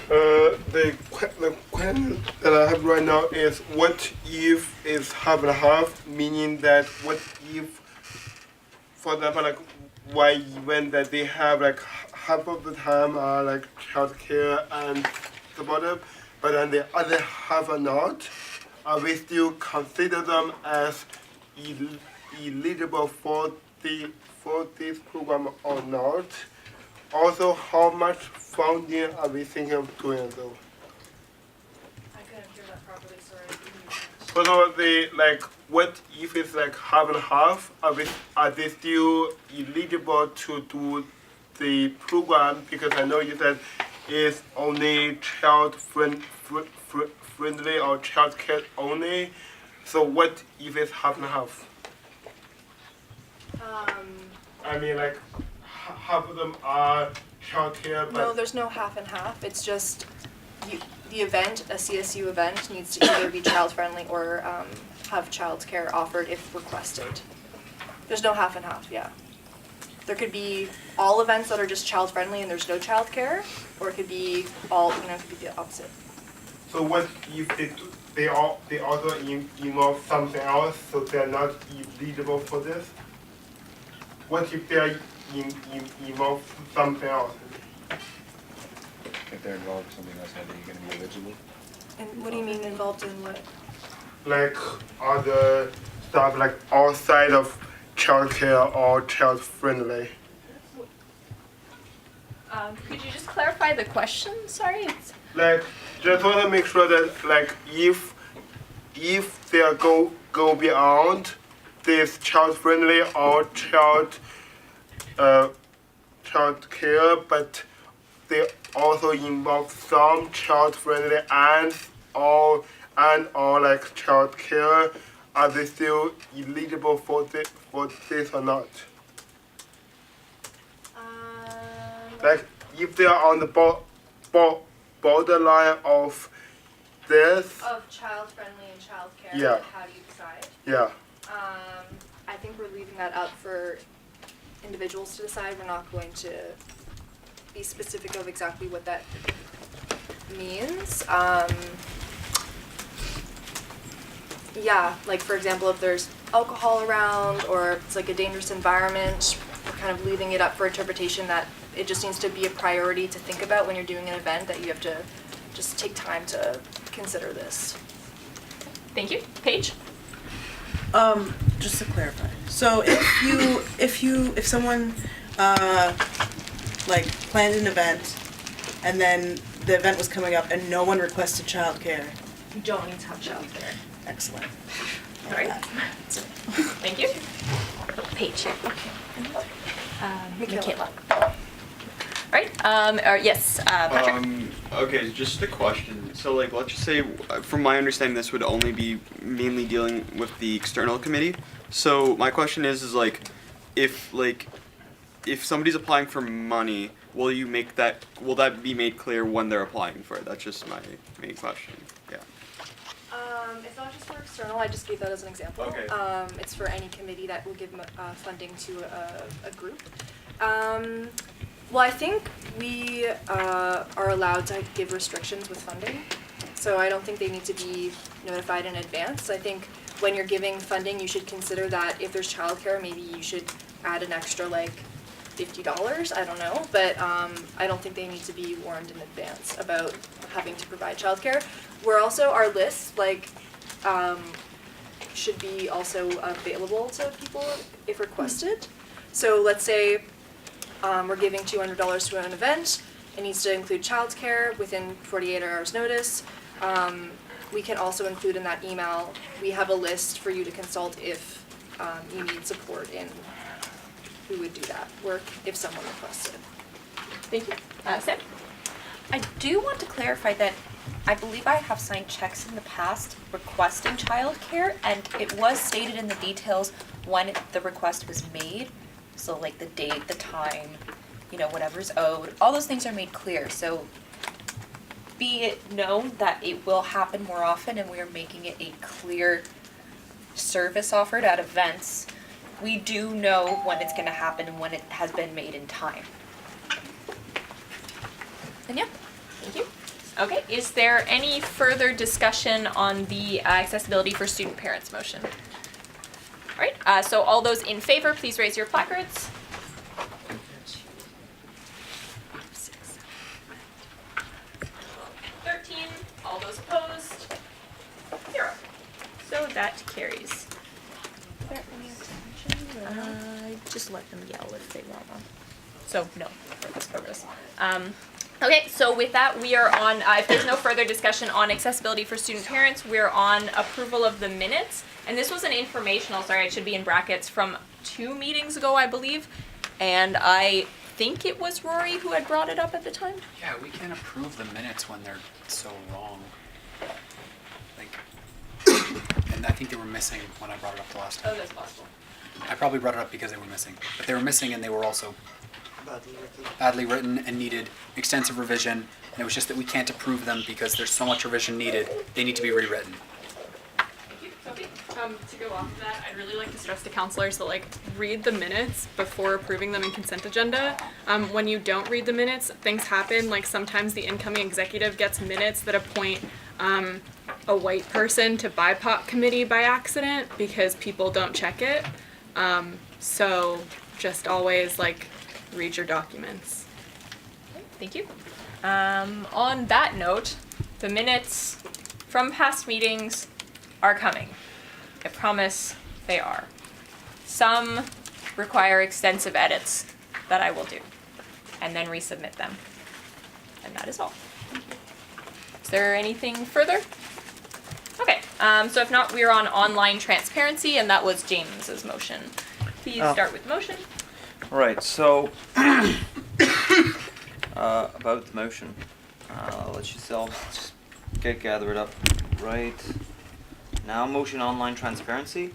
The question that I have right now is what if is half and half, meaning that what if for example, like one event that they have like half of the time are like childcare and supportive, but then the other half are not. We still consider them as eligible for this program or not? Also, how much funding are we thinking of doing though? I couldn't hear that properly, sorry. So what if it's like half and half? Are they still eligible to do the program? Because I know you said it's only child friendly or child care only. So what if it's half and half? I mean, like half of them are child care, but No, there's no half and half. It's just the event, a CSU event, needs to either be child friendly or have childcare offered if requested. There's no half and half, yeah. There could be all events that are just child friendly and there's no childcare, or it could be all, it could be the opposite. So what if they also involve something else, so they're not eligible for this? What if they're involved something else? If they're involved in something else, are they going to be eligible? And what do you mean involved in what? Like other stuff like outside of childcare or child friendly. Could you just clarify the question? Sorry. Like just want to make sure that like if they go beyond this child friendly or child care, but they also involve some child friendly and or like child care, are they still eligible for this or not? Like if they are on the borderline of this. Of child friendly and child care, Yeah. like how do you decide? Yeah. I think we're leaving that up for individuals to decide. We're not going to be specific of exactly what that means. Yeah, like for example, if there's alcohol around or it's like a dangerous environment, we're kind of leaving it up for interpretation that it just needs to be a priority to think about when you're doing an event, that you have to just take time to consider this. Thank you. Paige? Just to clarify. So if someone like planned an event and then the event was coming up and no one requested childcare, You don't need to have childcare. excellent. All right. Thank you. Paige here. Michaela. Right. Yes, Patrick. Okay, just a question. So, like, let's just say, from my understanding, this would only be mainly dealing with the external committee. So, my question is like, if somebody's applying for money, will that be made clear when they're applying for it? That's just my main question. Yeah. It's not just for external, I just gave that as an example. Okay. It's for any committee that will give funding to a group. Well, I think we are allowed to give restrictions with funding, so I don't think they need to be notified in advance. I think when you're giving funding, you should consider that if there's childcare, maybe you should add an extra like $50, I don't know, but I don't think they need to be warned in advance about having to provide childcare. We're also, our list, should be also available to people if requested. So let's say we're giving $200 to an event, it needs to include childcare within 48 hours notice. We can also include in that email, we have a list for you to consult if you need support in who would do that work if someone requested. Thank you. Sam? I do want to clarify that I believe I have signed checks in the past requesting childcare, and it was stated in the details when the request was made. So like the date, the time, whatever's owed, all those things are made clear. So be it known that it will happen more often and we are making it a clear service offered at events. We do know when it's gonna happen and when it has been made in time. And yeah, thank you. Okay, is there any further discussion on the accessibility for student parents motion? Alright, so all those in favor, please raise your placards. 13. All those opposed? 0. So that carries. Just let them yell if they want one. So no, for this purpose. Okay, so with that, we are on, if there's no further discussion on accessibility for student parents, we're on approval of the minutes. And this was an informational, sorry, it should be in brackets, from 2 meetings ago, I believe. And I think it was Rory who had brought it up at the time. Yeah, we can't approve the minutes when they're so wrong. Like, and I think they were missing when I brought it up the last time. Oh, that's possible. I probably brought it up because they were missing. But they were missing and they were also badly written and needed extensive revision. And it was just that we can't approve them because there's so much revision needed. They need to be rewritten. Thank you, Sophie. To go off of that, I'd really like to stress to counselors that read the minutes before approving them in consent agenda. When you don't read the minutes, things happen. Sometimes the incoming executive gets minutes that appoint a white person to BIPOC committee by accident because people don't check it. So just always read your documents. Thank you. On that note, the minutes from past meetings are coming. I promise they are. Some require extensive edits that I will do, and then resubmit them. And that is all. Is there anything further? Okay, so if not, we are on online transparency, and that was James's motion. Please start with the motion. Right, so about the motion, let's just gather it up right now. Motion online transparency.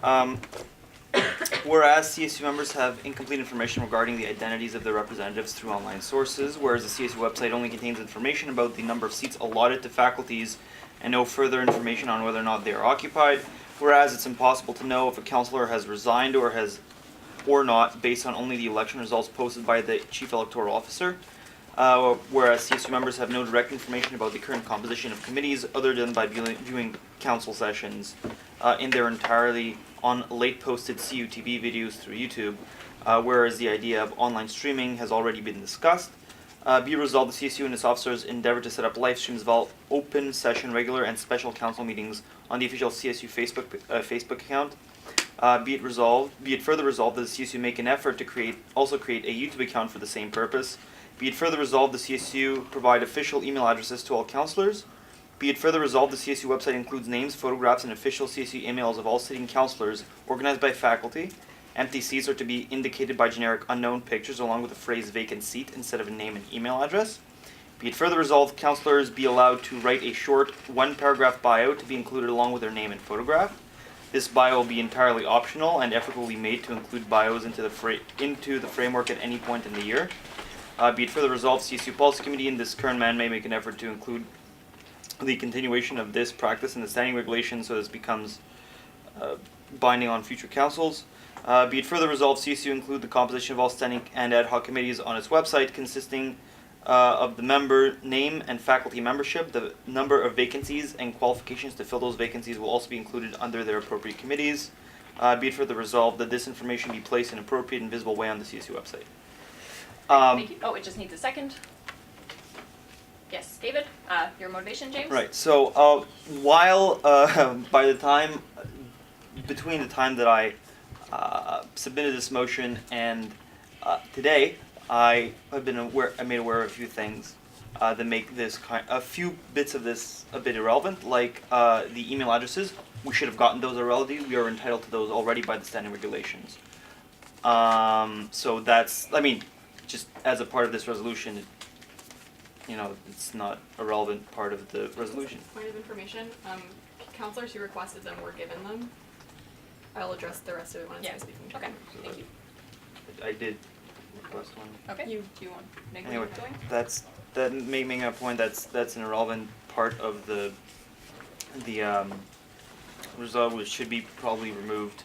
Whereas CSU members have incomplete information regarding the identities of their representatives through online sources, whereas the CSU website only contains information about the number of seats allotted to faculties and no further information on whether or not they are occupied, whereas it's impossible to know if a counselor has resigned or not based on only the election results posted by the chief electoral officer, whereas CSU members have no direct information about the current composition of committees other than by viewing council sessions in their entirety on late posted CUTV videos through YouTube, whereas the idea of online streaming has already been discussed. Be resolved, the CSU and its officers endeavor to set up live streams of all open session, regular, and special council meetings on the official CSU Facebook account. Be it further resolved that the CSU make an effort to create a YouTube account for the same purpose. Be it further resolved the CSU provide official email addresses to all councillors. Be it further resolved the CSU website includes names, photographs, and official CSU emails of all sitting councillors organized by faculty. Empty seats are to be indicated by generic unknown pictures along with the phrase vacant seat instead of a name and email address. Be it further resolved councillors be allowed to write a short 1-paragraph bio to be included along with their name and photograph. This bio will be entirely optional, and effort will be made to include bios into the framework at any point in the year. Be it further resolved, CSU Policy Committee in this current man may make an effort to include the continuation of this practice in the standing regulations so this becomes binding on future councils. Be it further resolved, CSU include the composition of all standing and ad hoc committees on its website consisting of the member name and faculty membership. The number of vacancies and qualifications to fill those vacancies will also be included under their appropriate committees. Be it further resolved that this information be placed in an appropriate and visible way on the CSU website. Thank you. Oh, it just needs a second. Yes, David, your motivation, James? Right, so while between the time that I submitted this motion and today, I made aware of a few things that make a few bits of this a bit irrelevant, like the email addresses. We should have gotten those already. We are entitled to those already by the standing regulations. So that's, just as a part of this resolution, it's not a relevant part of the resolution. Point of information, counselors who requested them were given them. I'll address the rest of it when it's speaking. Okay, thank you. I did request one. Okay. Do you want to make Anyway, going? making a point that's an irrelevant part of the result, which should be probably removed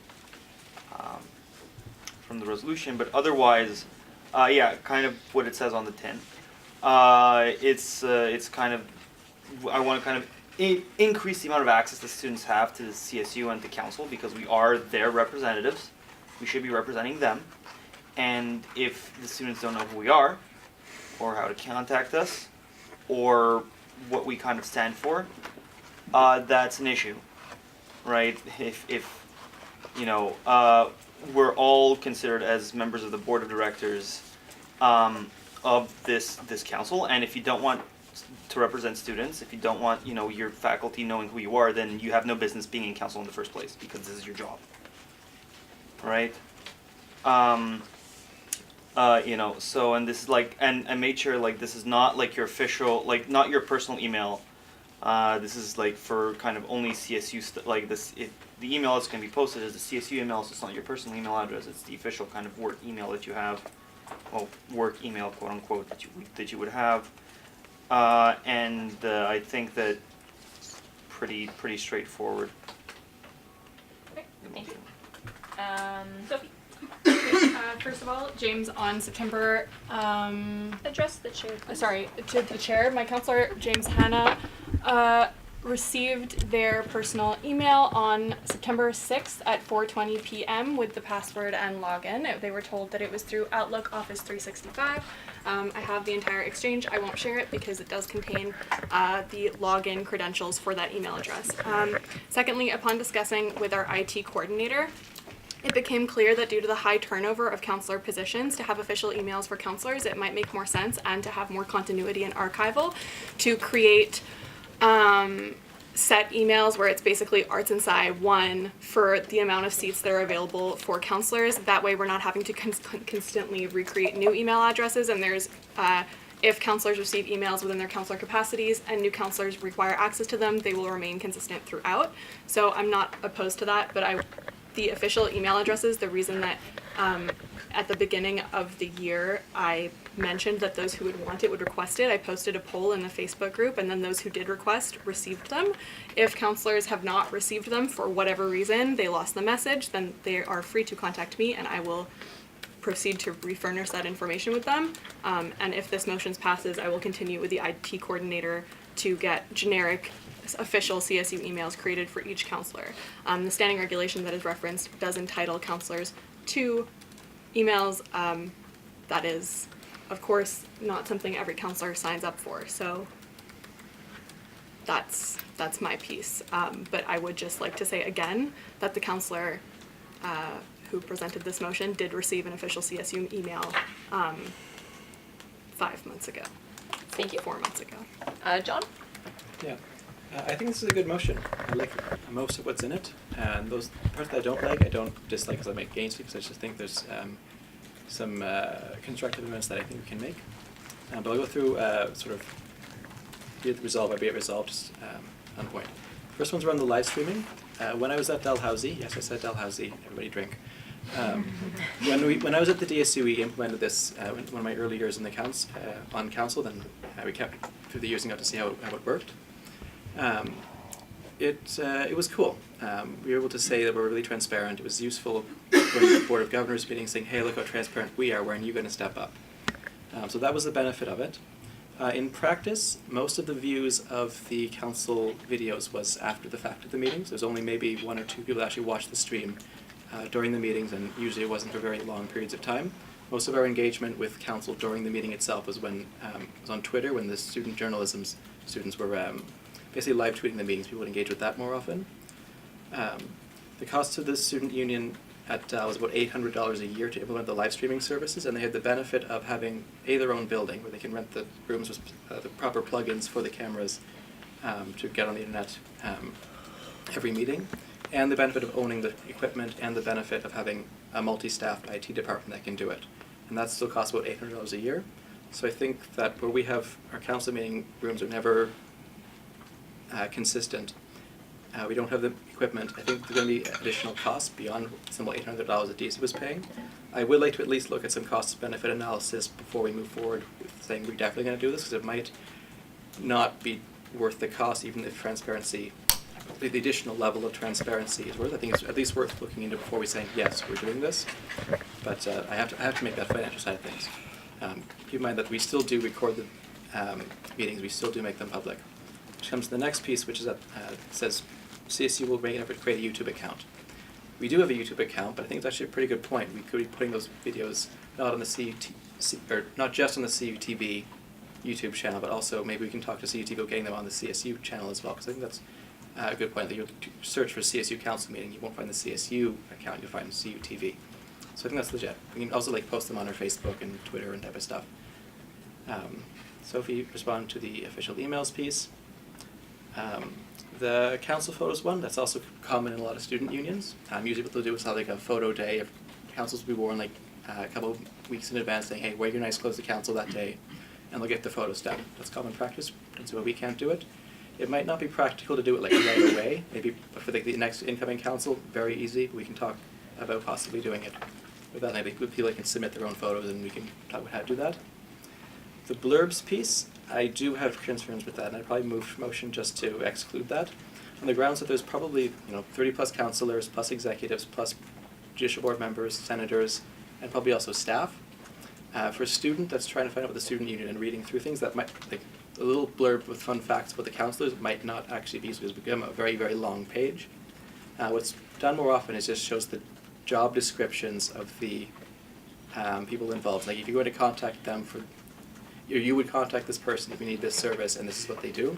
from the resolution. But otherwise, kind of what it says on the tin. It's kind of, I want to kind of increase the amount of access the students have to the CSU and to council, because we are their representatives. We should be representing them. And if the students don't know who we are, or how to contact us, or what we kind of stand for, that's an issue, right? If you know, we're all considered as members of the board of directors of this council, and if you don't want to represent students, if you don't want, you know, your faculty knowing who you are, then you have no business being in council in the first place, because this is your job, right? You know, so, and this is like, and I made sure, like, this is not like your official, like, not your personal email. This is like for kind of only CSU like this. The email that's going to be posted is the CSU email, so it's not your personal email address. It's the official kind of work email that you have, well, work email, quote unquote, that you would have. And I think that pretty straightforward. Okay, thank you. Sophie. First of all, James, on September, Address the chair. sorry, to the chair, my counselor, James Hanna, received their personal email on September 6th at 4:20 p.m. with the password and login. They were told that it was through Outlook Office 365. I have the entire exchange. I won't share it because it does contain the login credentials for that email address. Secondly, upon discussing with our IT coordinator, it became clear that due to the high turnover of counselor positions, to have official emails for counselors, it might make more sense, and to have more continuity and archival, to create set emails where it's basically Arts and Sci 1 for the amount of seats that are available for counselors. That way we're not having to constantly recreate new email addresses, and there's if counselors receive emails within their counselor capacities and new counselors require access to them, they will remain consistent throughout. So I'm not opposed to that, but the official email addresses, the reason that at the beginning of the year I mentioned that those who would want it would request it, I posted a poll in the Facebook group, and then those who did request received them. If counselors have not received them for whatever reason, they lost the message, then they are free to contact me and I will proceed to refurnish that information with them. And if this motion passes, I will continue with the IT coordinator to get generic official CSU emails created for each counselor. The standing regulation that is referenced does entitle counselors to emails. That is, of course, not something every counselor signs up for, so that's my piece. But I would just like to say again that the counselor who presented this motion did receive an official CSU email 5 months ago. Thank you. 4 months ago. John? Yeah. I think this is a good motion. I like most of what's in it, and those parts that I don't like, I don't dislike because I make gains because I just think there's some constructive amendments that I think we can make. But I'll go through sort of be it resolved or be it resolved just on point. First one's around the live streaming. When I was at Dalhousie, yes, I said Dalhousie, everybody drink. When I was at the DSU, we implemented this one of my early years in the on council. Then we kept it through the years and got to see how it worked. It was cool. We were able to say that we're really transparent. It was useful going to the Board of Governors meeting saying, hey, look how transparent we are, when are you going to step up? So that was the benefit of it. In practice, most of the views of the council videos was after the fact of the meetings. There's only maybe 1 or 2 people that actually watched the stream during the meetings, and usually it wasn't for very long periods of time. Most of our engagement with council during the meeting itself was when was on Twitter, when the student journalism students were basically live tweeting the meetings. People would engage with that more often. The cost to the student union was about $800 a year to implement the live streaming services, and they had the benefit of having their own building where they can rent the rooms with the proper plugins for the cameras to get on the internet every meeting, and the benefit of owning the equipment, and the benefit of having a multi-staffed IT department that can do it. And that still costs about $800 a year. So I think that where we have our council meeting rooms are never consistent. We don't have the equipment. I think there's going to be additional costs beyond some $800 that DC was paying. I would like to at least look at some cost-benefit analysis before we move forward with saying we're definitely going to do this, because it might not be worth the cost, even if transparency, the additional level of transparency is worth. I think it's at least worth looking into before we say yes, we're doing this. But I have to make that financial side of things. Keep in mind that we still do record the meetings. We still do make them public. which comes to the next piece, which is that says CSU will make an effort to create a YouTube account. We do have a YouTube account, but I think it's actually a pretty good point. We could be putting those videos not on the or not just on the CUTV YouTube channel, but also maybe we can talk to CUTV about getting them on the CSU channel as well, because I think that's a good point. That you search for CSU council meeting, you won't find the CSU account, you'll find CUTV. So I think that's legit. We can also post them on our Facebook and Twitter and type of stuff. Sophie responded to the official emails piece. The council photos one, that's also common in a lot of student unions. Usually what they'll do is have a photo day. If councils will be worn a couple of weeks in advance saying, hey, wear your nice clothes to council that day, and they'll get the photos done. That's common practice, and so we can't do it. It might not be practical to do it right away. Maybe for the next incoming council, very easy. We can talk about possibly doing it with that. Maybe people can submit their own photos, and we can talk about how to do that. The blurbs piece, I do have concerns with that, and I'd probably move motion just to exclude that, on the grounds that there's probably 30 plus councillors, plus executives, plus judicial board members, senators, and probably also staff. For a student that's trying to find out about the student union and reading through things, that might, a little blurb with fun facts about the councillors might not actually be useful, because it's become a very, very long page. What's done more often is just shows the job descriptions of the people involved. Like if you're going to contact them for, you would contact this person if you need this service, and this is what they do.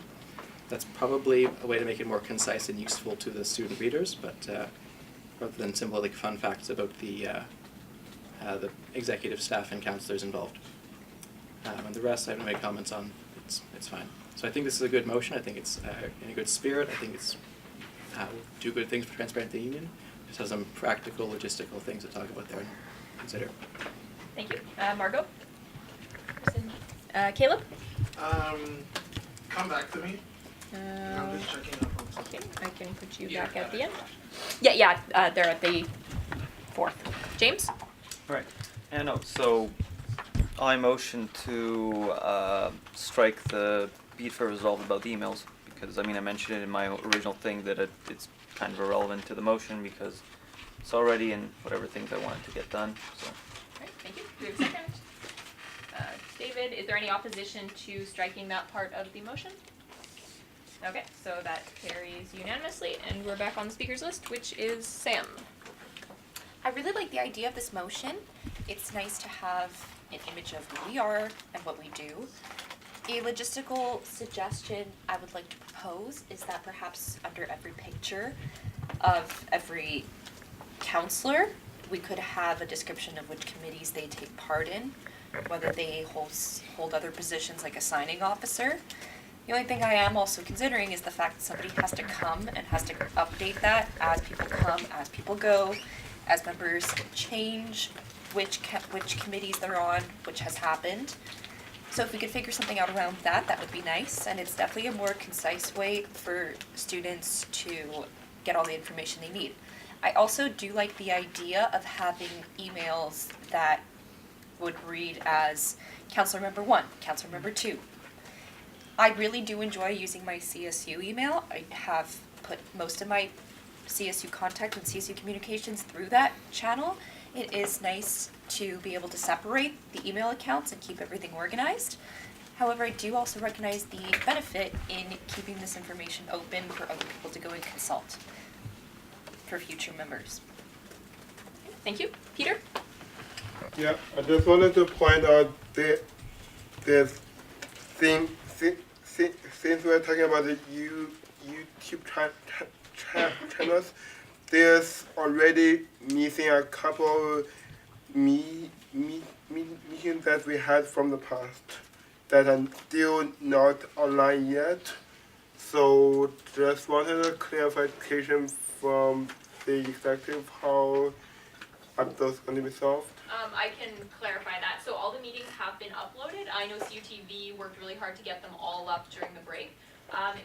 That's probably a way to make it more concise and useful to the student readers, but rather than simple fun facts about the executive staff and counselors involved. And the rest I haven't made comments on. It's fine. So I think this is a good motion. I think it's in a good spirit. I think it's will do good things for Transparent the Union. Just have some practical, logistical things to talk about there and consider. Thank you. Margot? Caleb? Come back to me. I'm just checking up on something. Okay, I can put you back at the end. Yeah, they're at the 4th. James? Right. And no, so I motion to strike the be for resolved about the emails, because I mentioned it in my original thing that it's kind of irrelevant to the motion because it's already in whatever things I wanted to get done. So. Alright, thank you. Do we have a second? David, is there any opposition to striking that part of the motion? Okay, so that carries unanimously, and we're back on the speakers list, which is Sam. I really like the idea of this motion. It's nice to have an image of who we are and what we do. A logistical suggestion I would like to propose is that perhaps under every picture of every counselor, we could have a description of which committees they take part in, whether they hold other positions like a signing officer. The only thing I am also considering is the fact that somebody has to come and has to update that as people come, as people go, as members change, which committees they're on, which has happened. So if we could figure something out around that, that would be nice. And it's definitely a more concise way for students to get all the information they need. I also do like the idea of having emails that would read as Counselor Member 1, Counselor Member 2. I really do enjoy using my CSU email. I have put most of my CSU contact and CSU communications through that channel. It is nice to be able to separate the email accounts and keep everything organized. However, I do also recognize the benefit in keeping this information open for other people to go and consult for future members. Thank you. Peter? Yeah, I just wanted to point out that there's since we're talking about the YouTube channels, there's already missing a couple meetings that we had from the past that are still not online yet. So just wanted a clarification from the executive how are those going to be solved? I can clarify that. So all the meetings have been uploaded. I know CUTV worked really hard to get them all up during the break,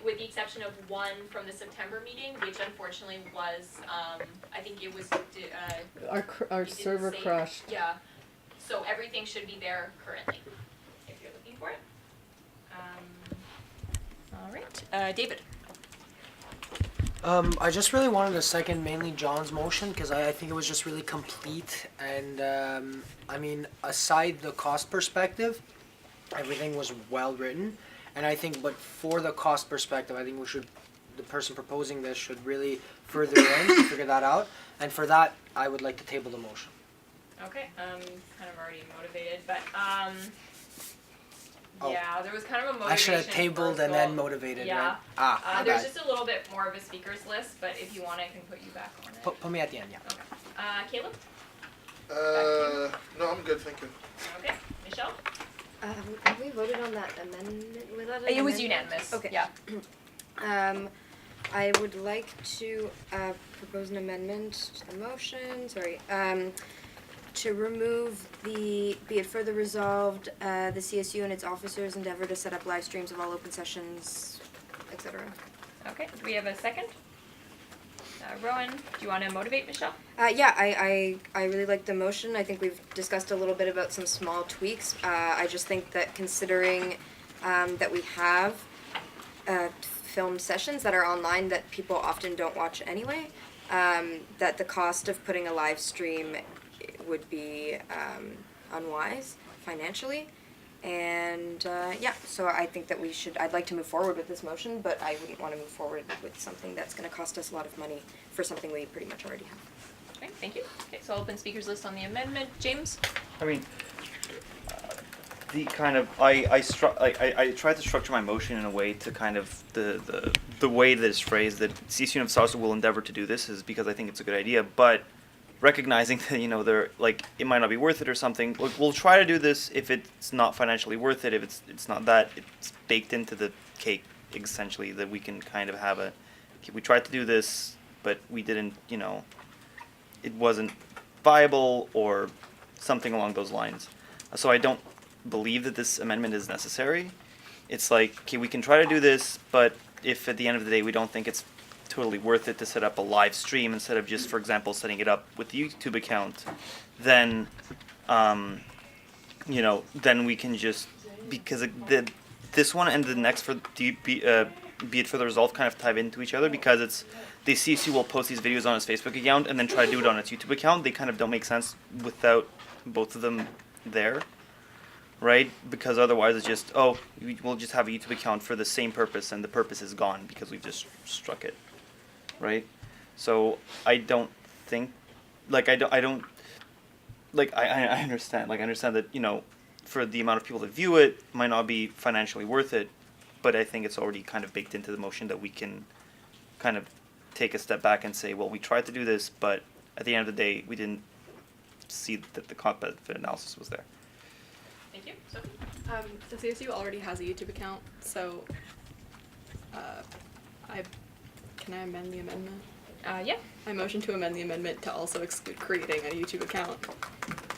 with the exception of one from the September meeting, which unfortunately was, I think it was, Our server crashed. Yeah, so everything should be there currently, if you're looking for it. All right, David. I just really wanted to second mainly John's motion because I think it was just really complete, and aside the cost perspective, everything was well written, And I think, but for the cost perspective, I think the person proposing this should really further in to figure that out. And for that, I would like to table the motion. Okay, kind of already motivated, but Oh. yeah, there was kind of a motivation. I should have tabled and then motivated, Yeah. right? My there's bad. just a little bit more of a speakers list, but if you want, I can put you back on it. Put me at the end, yeah. Okay. Caleb? No, I'm good, thank you. Okay. Michelle? Have we voted on that amendment? Without an It was amendment? unanimous. Okay. Yeah. I would like to propose an amendment to the motion, to remove the, be it further resolved, the CSU and its officers endeavor to set up live streams of all open sessions, etc. Okay. Do we have a second? Rowan, do you want to motivate Michelle? Yeah, I really like the motion. I think we've discussed a little bit about some small tweaks. I just think that considering that we have film sessions that are online that people often don't watch anyway, that the cost of putting a live stream would be unwise financially. And so I think that I'd like to move forward with this motion, but I wouldn't want to move forward with something that's going to cost us a lot of money for something we pretty much already have. Okay, thank you. Okay, so I'll open speakers list on the amendment. James? I mean, the kind of I tried to structure my motion in a way to kind of the way that it's phrased that CSU and Saucer will endeavor to do this is because I think it's a good idea, but recognizing that they're like it might not be worth it or something. We'll try to do this if it's not financially worth it. If it's not that, it's baked into the cake essentially that we can kind of have we tried to do this, but we didn't. It wasn't viable or something along those lines. So I don't believe that this amendment is necessary. It's like, okay, we can try to do this, but if at the end of the day we don't think it's totally worth it to set up a live stream instead of just, for example, setting it up with the YouTube account, then, then we can just, because this one and the next for be it for the result kind of tie into each other because it's the CSU will post these videos on its Facebook account and then try to do it on its YouTube account. They kind of don't make sense without both of them there, right? Because otherwise it's just, we'll just have a YouTube account for the same purpose and the purpose is gone because we've just struck it, right? So I don't think, I understand, I understand that, for the amount of people that view it, might not be financially worth it, but I think it's already kind of baked into the motion that we can kind of take a step back and say, well, we tried to do this, but at the end of the day, we didn't see that the cost benefit analysis was there. Thank you. Sophie? The CSU already has a YouTube account, so can I amend the amendment? Yeah. I motion to amend the amendment to also exclude creating a YouTube account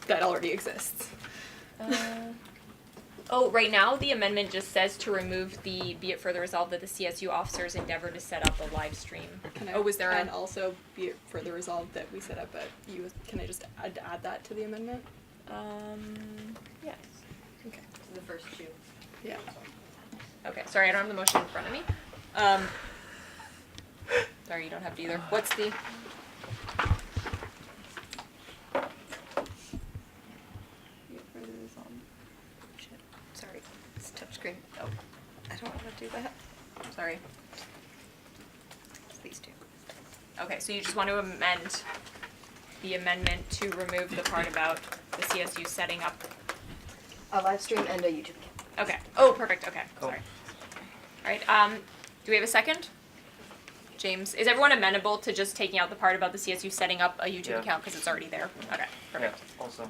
that already exists. Right now the amendment just says to remove the be it further resolved that the CSU officers endeavor to set up a live stream. Was there and also be it further resolved that we set up can I just add that to the amendment? Yes. Okay. The first two. Yeah. Okay, sorry, I don't have the motion in front of me. Sorry, you don't have to either. What's the... Sorry, it's touchscreen. Oh, I don't want to do that. Sorry. It's these two. Okay, so you just want to amend the amendment to remove the part about the CSU setting up... A live stream and a YouTube account. Okay. Oh, perfect. Okay. Sorry. All right. Do we have a second? James, is everyone amenable to just taking out the part about the CSU setting up a YouTube account because it's already there? Okay. Perfect. Yeah, also.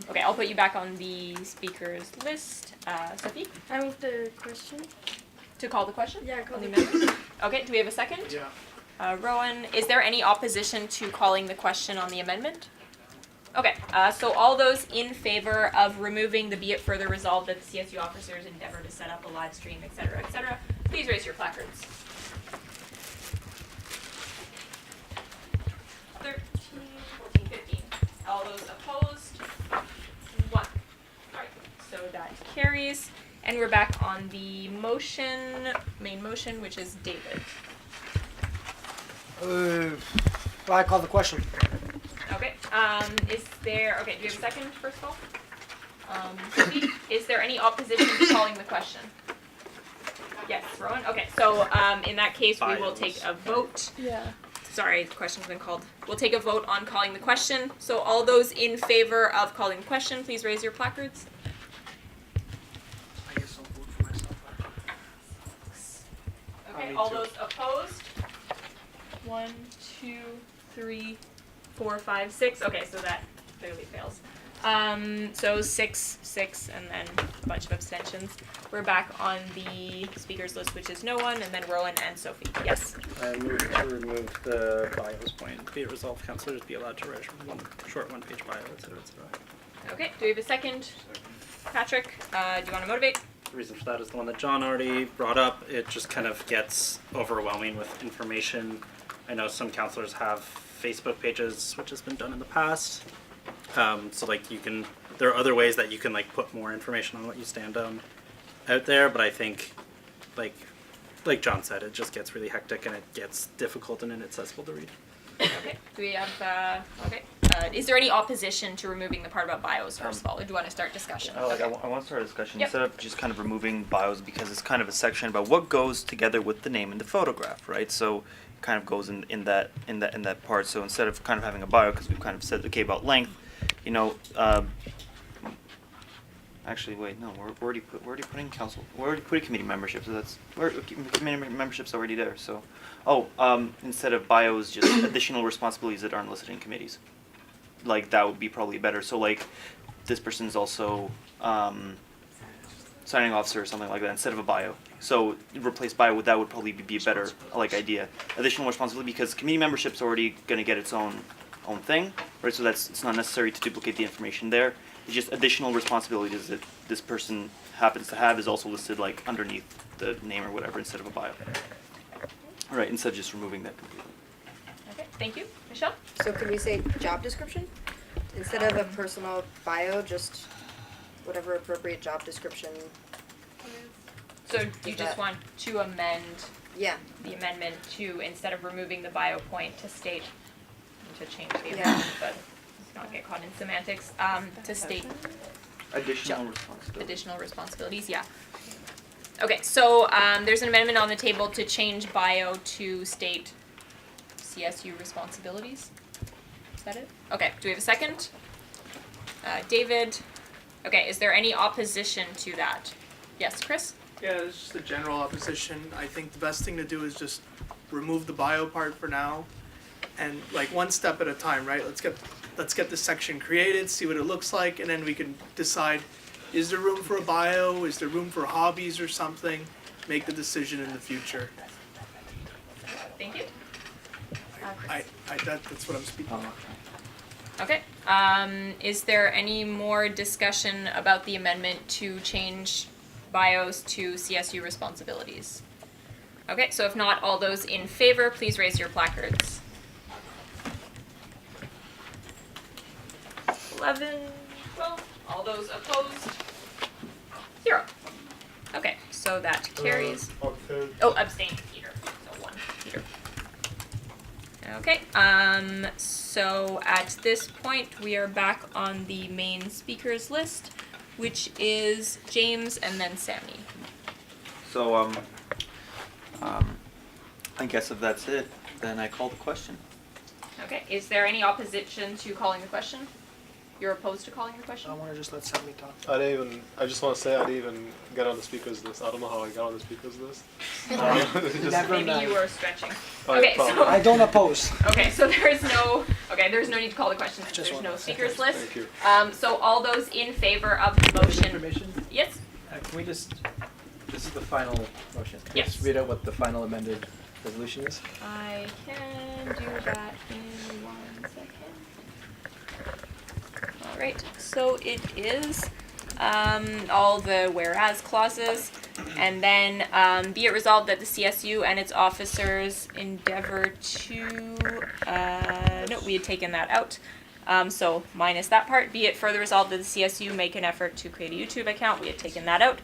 Okay, I'll put you back on the speakers list. Sophie? I move the question. To call the question? Yeah, call the amendment. Okay, do we have a second? Yeah. Rowan, is there any opposition to calling the question on the amendment? Okay, so all those in favor of removing the be it further resolved that the CSU officers endeavor to set up a live stream, etc., please raise your placards. 13, 14, 15. All those opposed? 1. All right, so that carries. And we're back on the main motion, which is David. I call the question. Okay, do you have a second, first of all? Is there any opposition to calling the question? Yes, Rowan. Okay, so in that case, we will take a vote. Yeah. Sorry, the question's been called. We'll take a vote on calling the question. So all those in favor of calling the question, please raise your placards. I guess I'll vote for myself. Okay, Me all too. those opposed? 1, 2, 3, 4, 5, 6. Okay, so that clearly fails. So 6, 6, and then a bunch of abstentions. We're back on the speakers list, which is no one, and then Rowan and Sophie. Yes. I move to remove the bios point. Be it resolved, councillors be allowed to write one short one-page bio, etc., etc. Okay, do we have a second? Patrick, do you want to motivate? The reason for that is the one that John already brought up. It just kind of gets overwhelming with information. I know some councillors have Facebook pages, which has been done in the past. So like there are other ways that you can like put more information on what you stand on out there, but I think like John said, it just gets really hectic and it gets difficult and inaccessible to read. Okay, do we have, is there any opposition to removing the part about bios first of all, or do you want to start discussion? I want to start a discussion Yep. instead of just kind of removing bios, because it's kind of a section about what goes together with the name and the photograph, right? So it kind of goes in that part. So instead of kind of having a bio, because we've kind of said okay about length, you know. Actually, wait, no, we're already putting council. We're already putting committee membership, so committee membership's already there. So, instead of bios, just additional responsibilities that aren't listed in committees. Like that would be probably better. So like, this person's also signing officer or something like that instead of a bio. So replace bio with that would probably be a better idea. Additional responsibility, because committee membership's already going to get its own thing, right? So it's not necessary to duplicate the information there. It's just additional responsibilities that this person happens to have is also listed like underneath the name or whatever instead of a bio. All right, instead of just removing that completely. Okay, thank you. Michelle? So could we say job description? Instead of a personal bio, just whatever appropriate job description. So you just want to amend Yeah. the amendment to, instead of removing the bio point, to state, to change the Yeah. amendment, but not get caught in semantics, to state additional responsibilities, yeah. Okay, so there's an amendment on the table to change bio to state CSU responsibilities. Is that it? Okay, do we have a second? David? Okay, is there any opposition to that? Yes, Chris? Yeah, it's just a general opposition. I think the best thing to do is just remove the bio part for now, and like one step at a time, right? Let's get this section created, see what it looks like, and then we can decide, is there room for a bio? Is there room for hobbies or something? Make the decision in the future. Thank you. That's what I'm speaking on. Okay, is there any more discussion about the amendment to change bios to CSU responsibilities? Okay, so if not, all those in favor, please raise your placards. 11, 12, all those opposed? 0. Okay, so that carries. Oh, abstain, Peter, so 1, Peter. Okay, so at this point, we are back on the main speakers list, which is James and then Sammy. So I guess if that's it, then I call the question. Okay, is there any opposition to calling the question? You're opposed to calling the question? I want to just let Sammy talk. I just want to say I didn't even get on the speakers list. I don't know how I got on the speakers list. Maybe you were stretching. Oh, Okay, probably. so I don't oppose. okay, so there's no need to call the question since there's no speakers list. Thank you. So all those in favor of the motion? Information? Yes. Can we just, this is the final motion. Can we Yes. just read out what the final amended resolution is? I can do that in 1 second. Alright, so it is all the whereas clauses, and then be it resolved that the CSU and its officers endeavor to, no, we had taken that out. So minus that part. Be it further resolved that the CSU make an effort to create a YouTube account. We had taken that out.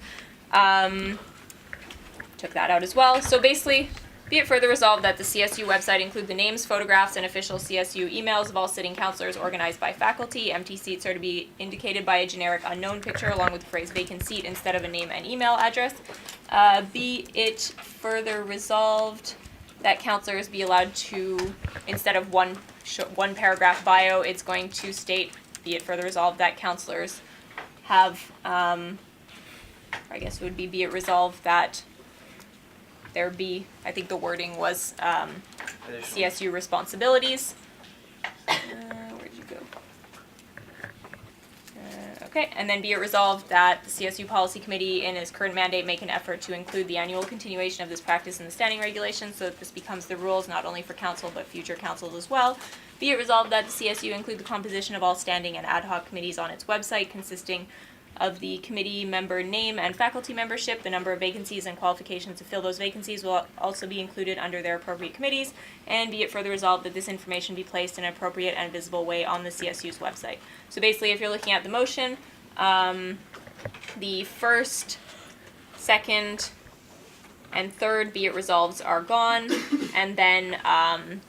Took that out as well. So basically, Be it further resolved that the CSU website include the names, photographs, and official CSU emails of all sitting councilors organized by faculty. Empty seats are to be indicated by a generic unknown picture along with the phrase vacant seat instead of a name and email address. Be it further resolved that councilors be allowed to, instead of one paragraph bio, it's going to state, be it further resolved that councilors have, I guess it would be it resolved that there be, I think the wording was CSU responsibilities. Where'd you go? Okay, and then be it resolved that the CSU Policy Committee in its current mandate make an effort to include the annual continuation of this practice in the standing regulations so that this becomes the rules not only for council but future councils as well. Be it resolved that the CSU include the composition of all standing and ad hoc committees on its website consisting of the committee member name and faculty membership. The number of vacancies and qualifications to fill those vacancies will also be included under their appropriate committees. And be it further resolved that this information be placed in an appropriate and visible way on the CSU's website. So basically, if you're looking at the motion, the first, second, and third be it resolved are gone, and then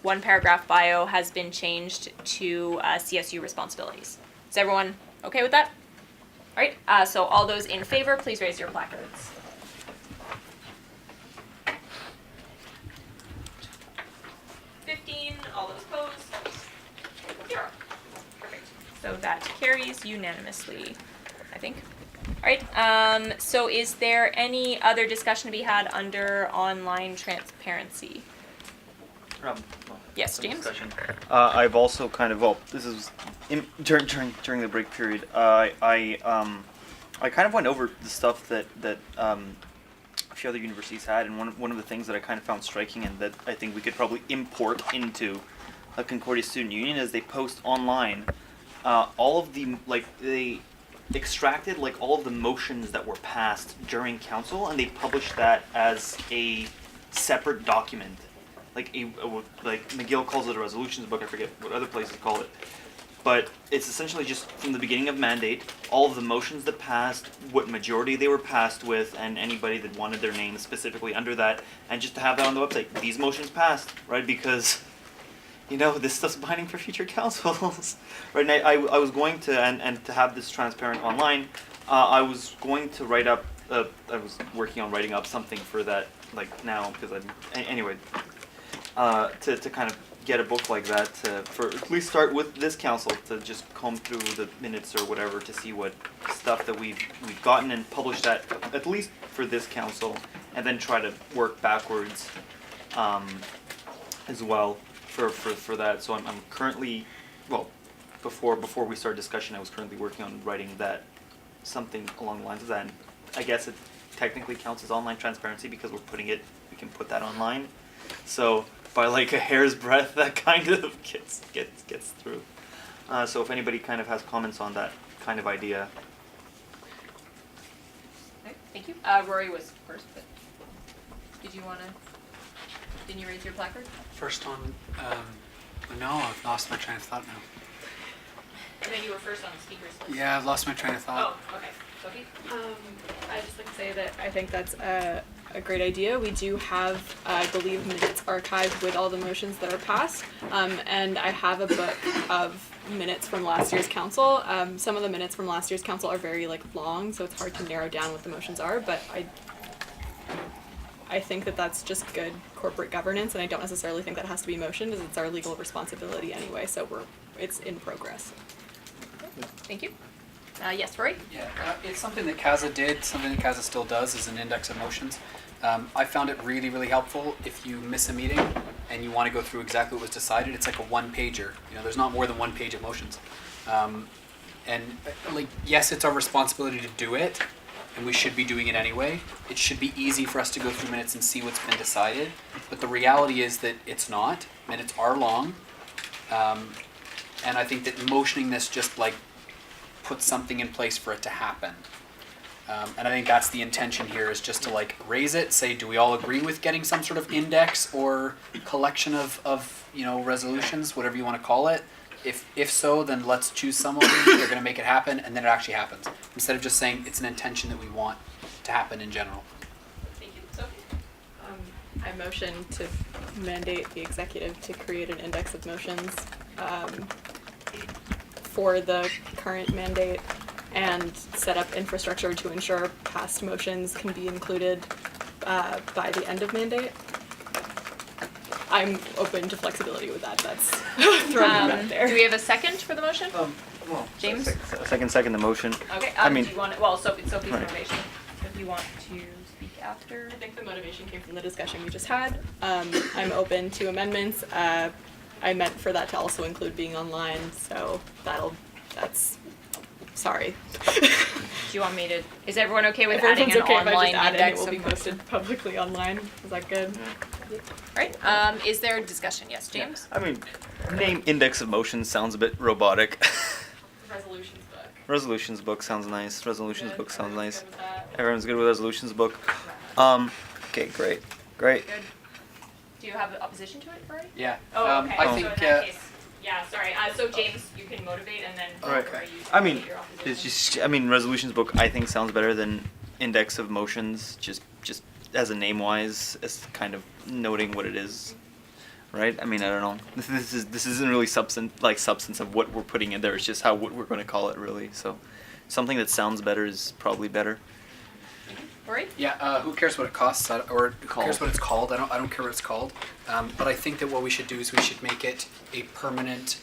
one paragraph bio has been changed to CSU responsibilities. Is everyone okay with that? All right, so all those in favor, please raise your placards. All those opposed? 0. Perfect. So that carries unanimously, I think. All right, so is there any other discussion to be had under online transparency? Yes, James? I've also kind of, this is during the break period. I kind of went over the stuff that a few other universities had, and one of the things that I kind of found striking and that I think we could probably import into a Concordia Student Union is they post online all of the, they extracted all of the motions that were passed during council, and they published that as a separate document. Like McGill calls it a resolutions book, I forget what other places call it. But it's essentially just from the beginning of mandate, all of the motions that passed, what majority they were passed with, and anybody that wanted their name specifically under that, and just to have that on the website. These motions passed, right? Because, this stuff's binding for future councils, right? And I was going to, and to have this transparent online, I was going to write up, I was working on writing up something for that, now, because anyway, to kind of get a book like that for at least start with this council to just comb through the minutes or whatever to see what stuff that we've gotten and publish that at least for this council, and then try to work backwards as well for that. So I'm currently, before we start discussion, I was currently working on writing that, something along the lines of that. And I guess it technically counts as online transparency because we can put that online. So by a hair's breadth, that kind of gets through. So if anybody kind of has comments on that kind of idea. Okay, thank you. Rory was first, but didn't you raise your placard? First on, no, I've lost my train of thought now. And then you were first on the speakers list. Yeah, I've lost my train of thought. Oh, okay. Sophie? I'd just like to say that I think that's a great idea. We do have, I believe, minutes archived with all the motions that are passed, and I have a book of minutes from last year's council. Some of the minutes from last year's council are very long, so it's hard to narrow down what the motions are, but I think that that's just good corporate governance, and I don't necessarily think that has to be motioned, as it's our legal responsibility anyway, so it's in progress. Thank you. Yes, Rory? Yeah, it's something that CASA did, something that CASA still does, is an index of motions. I found it really, really helpful if you miss a meeting and you want to go through exactly what was decided. It's like a one-pager. There's not more than one page of motions. Yes, it's our responsibility to do it, and we should be doing it anyway. It should be easy for us to go through minutes and see what's been decided. But the reality is that it's not. Minutes are long. And I think that motioning this just put something in place for it to happen. And I think that's the intention here, is just to raise it, say, do we all agree with getting some sort of index or collection of resolutions, whatever you want to call it. If so, then let's choose someone, they're going to make it happen, and then it actually happens. Instead of just saying it's an intention that we want to happen in general. Thank you. Sophie? I I motion to mandate the executive to create an index of motions for the current mandate and set up infrastructure to ensure past motions can be included by the end of mandate. I'm open to flexibility with that. That's throwing it out there. Do we have a second for the motion? James? Second the motion. Okay, I mean, do you want, well, Sophie's motivation, if you want to speak after. I think the motivation came from the discussion we just had. I'm open to amendments. I meant for that to also include being online, so sorry. Do you want me to, is everyone okay with If adding everyone's an okay if I online just add it, index it will be of posted publicly online. Is that good? Right, is there discussion? Yes, James? I mean, name index of motions sounds a bit robotic. Resolutions book. Resolutions book sounds nice. Resolutions Good. book sounds Everyone's nice. good with that? Everyone's good with resolutions book. Okay, great. Good. Do you have opposition to it, Cory? Yeah. Oh, okay, I so think, in that case, yeah, sorry, so James, you can motivate and then Alright. Cory, you I mean, state your opposition. it's just. I mean, resolutions book I think sounds better than index of motions. Just as a name wise, as kind of noting what it is, right? I mean, I don't know. This isn't really substance of what we're putting in there. It's just what we're going to call it, really. So, something that sounds better is probably better. Cory? Yeah, who cares what it costs, or who Called. cares what it's called? I don't care what it's called. But I think that what we should do is we should make it a permanent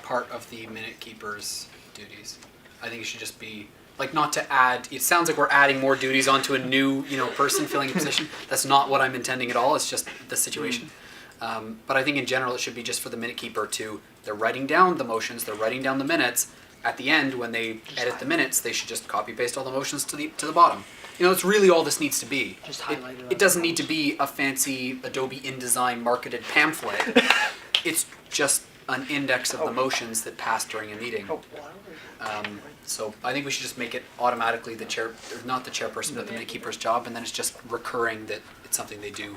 part of the minute keeper's duties. I think it should just be like, not to add. It sounds like we're adding more duties onto a new person filling a position. That's not what I'm intending at all. It's just the situation. But I think in general it should be just for the minute keeper to. They're writing down the motions. They're writing down the minutes. At the end, when they edit the minutes, they should just copy paste all the motions to the bottom. It's really all this needs to be. Just highlight it. It doesn't need to be a fancy Adobe InDesign marketed pamphlet. It's just an index of the motions that passed during a meeting. So I think we should just make it automatically the chair, or not the chairperson, but the minute keeper's job, and then it's just recurring that it's something they do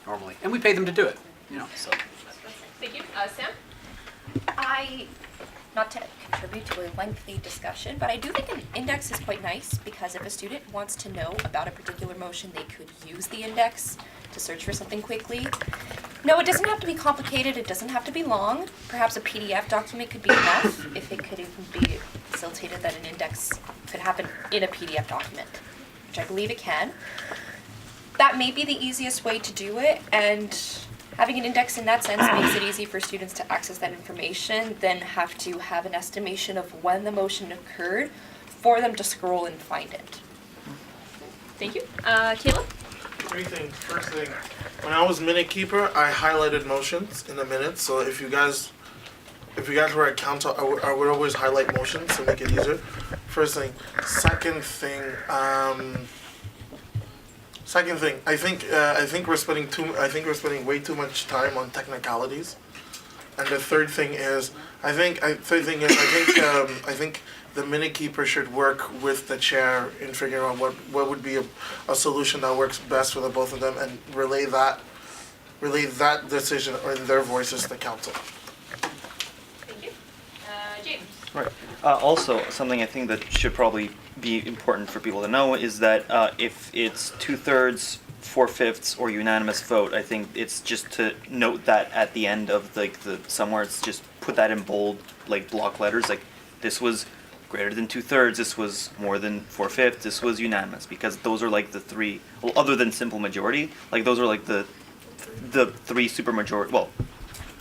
normally, and we pay them to do it. So. Thank you. Sam? Not to contribute to a lengthy discussion, but I do think an index is quite nice because if a student wants to know about a particular motion, they could use the index to search for something quickly. No, it doesn't have to be complicated, it doesn't have to be long. Perhaps a PDF document could be enough if it could even be facilitated that an index could happen in a PDF document, which I believe it can. That may be the easiest way to do it, and having an index in that sense makes it easy for students to access that information, then have to have an estimation of when the motion occurred for them to scroll and find it. Thank you. Caleb? Three things. First thing, when I was minute keeper, I highlighted motions in the minutes. So if you guys were at council, I would always highlight motions to make it easier. First thing. Second thing, I think we're spending way too much time on technicalities. And the third thing is, I think the minute keeper should work with the chair in figuring out what would be a solution that works best for the both of them, and relay that decision or their voices to council. Thank you. James? Right. Also, something I think that should probably be important for people to know is that if it's 2/3, 4/5, or unanimous vote, I think it's just to note that at the end of the somewhere, it's just put that in bold, block letters, this was greater than 2/3, this was more than 4/5, this was unanimous, because those are the three, well, other than simple majority, those are the three super majority. Well,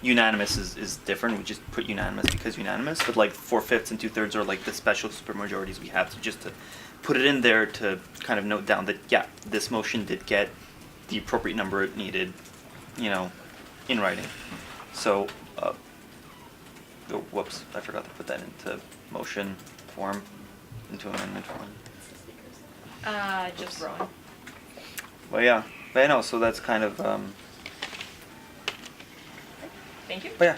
unanimous is different. We just put unanimous because unanimous, but 4/5 and 2/3 are the special super majorities we have. So just to put it in there to kind of note down that this motion did get the appropriate number it needed, in writing. So, whoops, I forgot to put that into motion form, into amendment form. Just Rowan. Well, but I know. So that's kind of. Thank you. But yeah.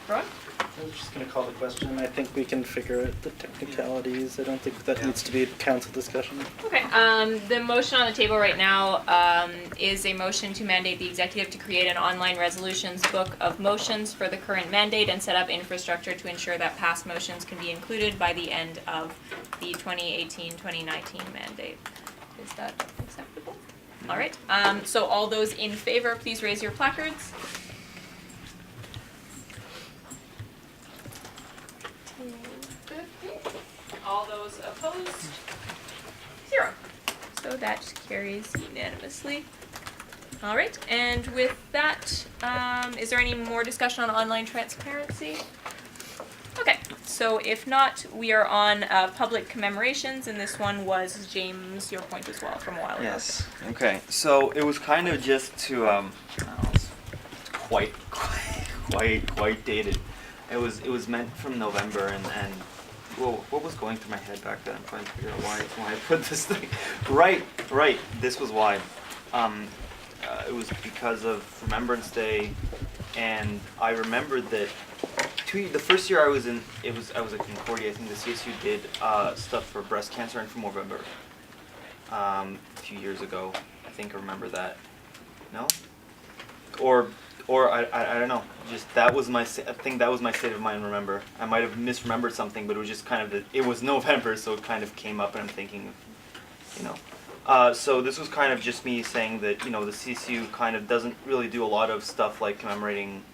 Rowan? I was just going to call the question. I think we can figure out the technicalities. I don't think that needs to be a council discussion. Okay. The motion on the table right now is a motion to mandate the executive to create an online resolutions book of motions for the current mandate and set up infrastructure to ensure that past motions can be included by the end of the 2018-2019 mandate. Is that acceptable? All right, so all those in favor, please raise your placards. All those opposed? 0. So that carries unanimously. All right, and with that, is there any more discussion on online transparency? Okay, so if not, we are on public commemorations, and this one was, James, your point as well from a while ago. Yes. Okay. So it was kind of just to it's quite dated. It was meant from November, and well, what was going through my head back then? I'm trying to figure out why I put this thing. Right. This was why. It was because of Remembrance Day, and I remembered that the first year I was at Concordia. I think the CSU did stuff for breast cancer and for Movember a few years ago. I think I remember that. No? Or I don't know. Just that was I think that was my state of mind. Remember, I might have misremembered something, but it was just kind of it was November, so it kind of came up, and I'm thinking, so this was kind of just me saying that the CSU kind of doesn't really do a lot of stuff like commemorating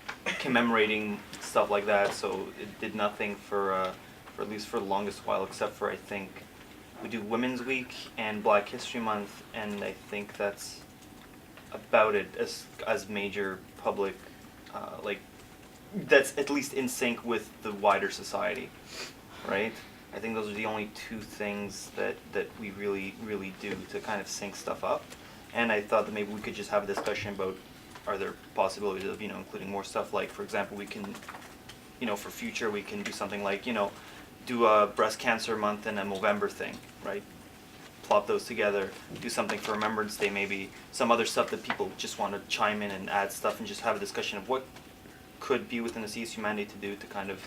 stuff like that. So it did nothing for at least for the longest while, except for I think we do Women's Week and Black History Month, and I think that's about it as major public that's at least in sync with the wider society, right? I think those are the only two things that we really do to kind of sync stuff up. And I thought that maybe we could just have a discussion about, are there possibilities of including more stuff, like for example we can for future we can do something like do a breast cancer month and a Movember thing, right? Plop those together, do something for Remembrance Day, maybe some other stuff that people just want to chime in and add stuff, and just have a discussion of what could be within the CSU mandate to do to kind of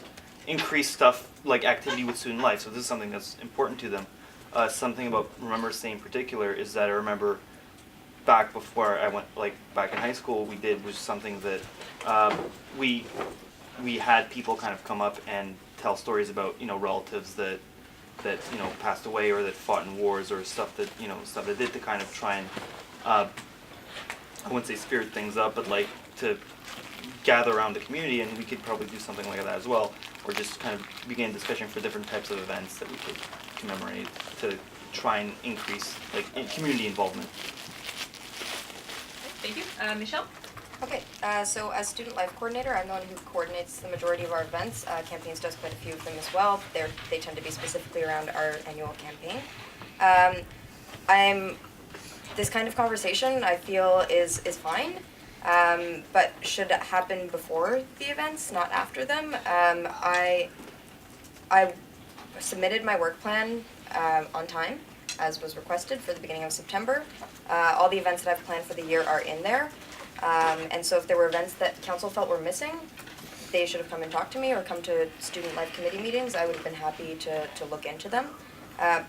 increase stuff like activity with student life. So this is something that's important to them. Something about Remembrance Day in particular is that I remember back before I went, back in high school, was something that we had people kind of come up and tell stories about relatives that passed away or that fought in wars, or stuff that stuff they did to kind of try and I wouldn't say spirit things up, but to gather around the community, and we could probably do something like that as well, or just kind of begin discussion for different types of events that we could commemorate to try and increase community involvement. Thank you. Michelle? Okay, so as student life coordinator, I'm the one who coordinates the majority of our events. Campaigns does quite a few of them as well. They tend to be specifically around our annual campaign. This kind of conversation I feel is fine, but should happen before the events, not after them. I submitted my work plan on time, as was requested, for the beginning of September. All the events that I've planned for the year are in there. And so if there were events that council felt were missing, they should have come and talked to me or come to student life committee meetings. I would have been happy to look into them.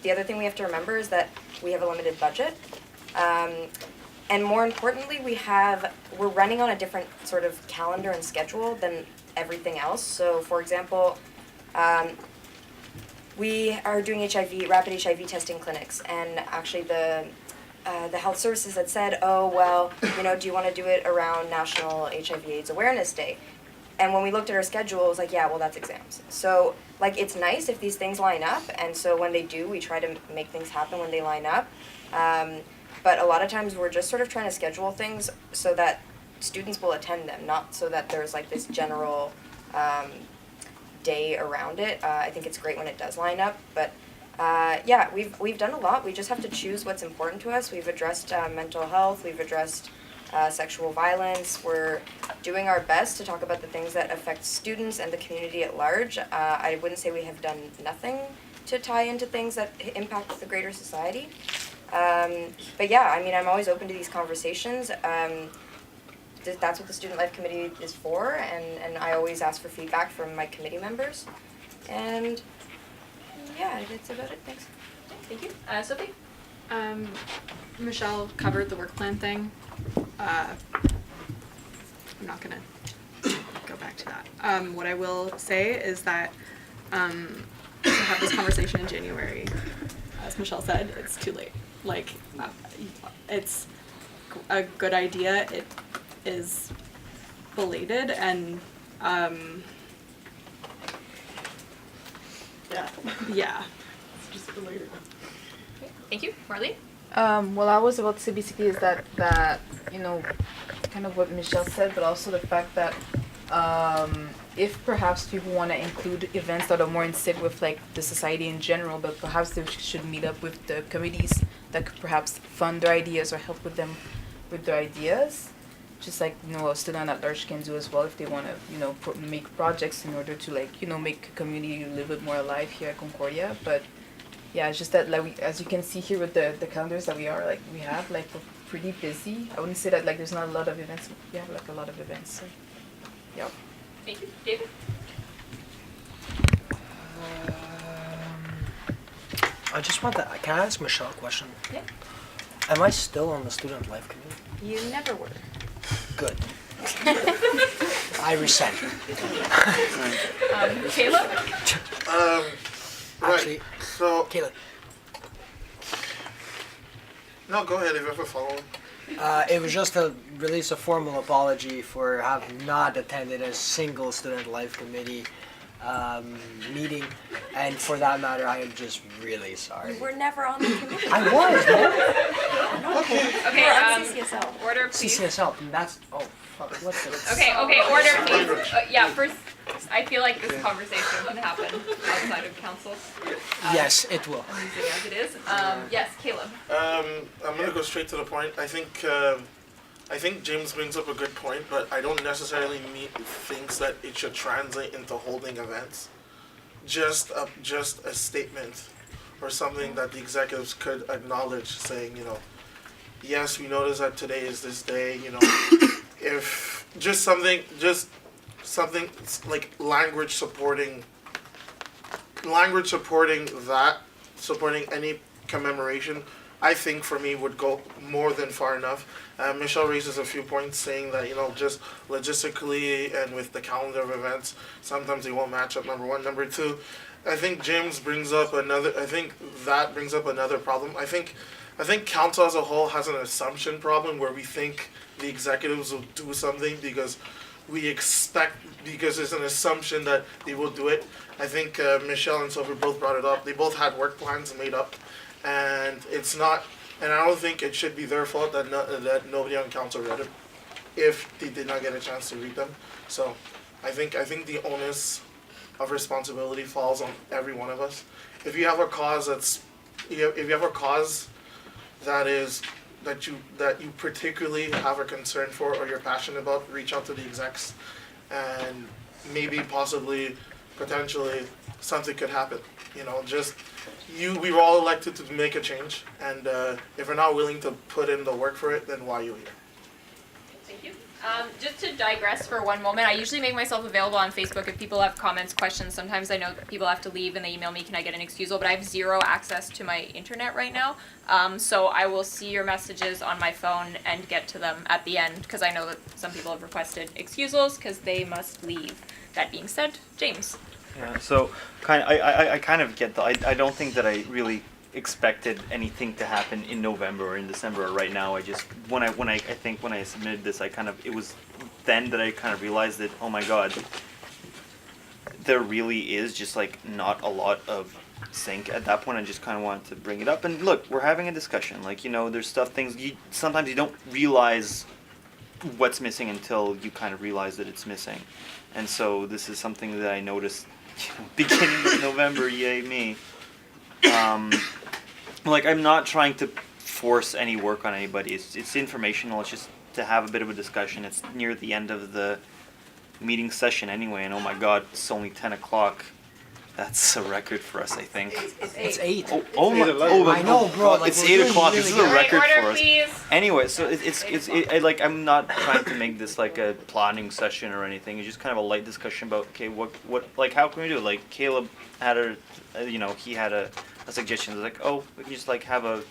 The other thing we have to remember is that we have a limited budget. And more importantly, we're running on a different sort of calendar and schedule than everything else. So for example, we are doing rapid HIV testing clinics, and actually the health services had said, oh, well, do you want to do it around National HIV/AIDS Awareness Day? And when we looked at our schedule, it was like, yeah, well, that's exams. So, it's nice if these things line up, and so when they do, we try to make things happen when they line up. But a lot of times we're just sort of trying to schedule things so that students will attend them, not so that there's this general day around it. I think it's great when it does line up, but yeah, we've done a lot. We just have to choose what's important to us. We've addressed mental health. We've addressed sexual violence. We're doing our best to talk about the things that affect students and the community at large. I wouldn't say we have done nothing to tie into things that impact the greater society. But yeah, I'm always open to these conversations. That's what the Student Life Committee is for, and I always ask for feedback from my committee members. And yeah, that's about it. Thanks. Thank you. Sophie? Michelle covered the work plan thing. I'm not gonna go back to that. What I will say is that to have this conversation in January, as Michelle said, it's too late. a good idea, it is belated and yeah. It's just belated. Thank you, Marlene. Well, I was about to say basically is that kind of what Michelle said, but also the fact that if perhaps people want to include events that are more in sync with like the society in general, but perhaps they should meet up with the committees that could perhaps fund their ideas or help with them with their ideas, just like a student at large can do as well if they want to make projects in order to like make a community a little bit more alive here at Concordia. But yeah, it's just that like as you can see here with the calendars that we have we're pretty busy. I wouldn't say that like there's not a lot of events. We have like a lot of events. So yeah. Thank you, David. I just want to. Can I ask Michelle a question? Yeah. Am I still on the student life committee? You never were. Good. I resent. Caleb? Right. So. Caleb. No, go ahead if you have a follow-up. It was just to release a formal apology for having not attended a single student life committee meeting, and for that matter, I am just really sorry. You were never on the committee. I was, man. Okay, CCSL. Order, please. CCSL, that's, oh, fuck, what's the... Okay, order, please. Yeah, first, I feel like this conversation can happen outside of council. Yes, it will. Amusing as it is. Yes, Caleb. I'm gonna go straight to the point. I think James brings up a good point, but I don't necessarily thinks that it should translate into holding events. Just a statement or something that the executives could acknowledge, saying, yes, we notice that today is this day, if just something like language supporting that, supporting any commemoration, I think for me would go more than far enough. Michelle raises a few points saying that, just logistically and with the calendar of events, sometimes they won't match up, number one. Number two, I think James brings up another problem. I think council as a whole has an assumption problem where we think the executives will do something because there's an assumption that they will do it. I think Michelle and Sophie both brought it up. They both had work plans made up, and it's not. And I don't think it should be their fault that nobody on council read it, if they did not get a chance to read them. So, I think the onus of responsibility falls on every one of us. If you have a cause that you particularly have a concern for or you're passionate about, reach out to the execs, and maybe potentially something could happen. We were all elected to make a change, and if we're not willing to put in the work for it, then why are you here? Thank you. Just to digress for one moment, I usually make myself available on Facebook if people have comments, questions. Sometimes I know that people have to leave and they email me, can I get an excusal? But I have zero access to my internet right now. So I will see your messages on my phone and get to them at the end, because I know that some people have requested excusals because they must leave. That being said, James. Yeah, so I kind of get that. I don't think that I really expected anything to happen in November or in December or right now. I just when I submitted this, it was then that I kind of realized that, oh my god, there really is just like not a lot of sync at that point. I just kind of wanted to bring it up, and look, we're having a discussion. Like, there's sometimes you don't realize what's missing until you kind of realize that it's missing. And so this is something that I noticed beginning of November, yay me. I'm not trying to force any work on anybody. It's informational. It's just to have a bit of a discussion. It's near the end of the meeting session anyway, and oh my god, it's only 10 o'clock. That's a record for us, I think. It's 8. I know, bro. It's 8 o'clock. This is a record for us. Please. Anyway, so I'm not trying to make this like a planning session or anything. It's just kind of a light discussion about, okay, what how can we do it? Like Caleb had he had a suggestion. It's like, oh, we can just like have a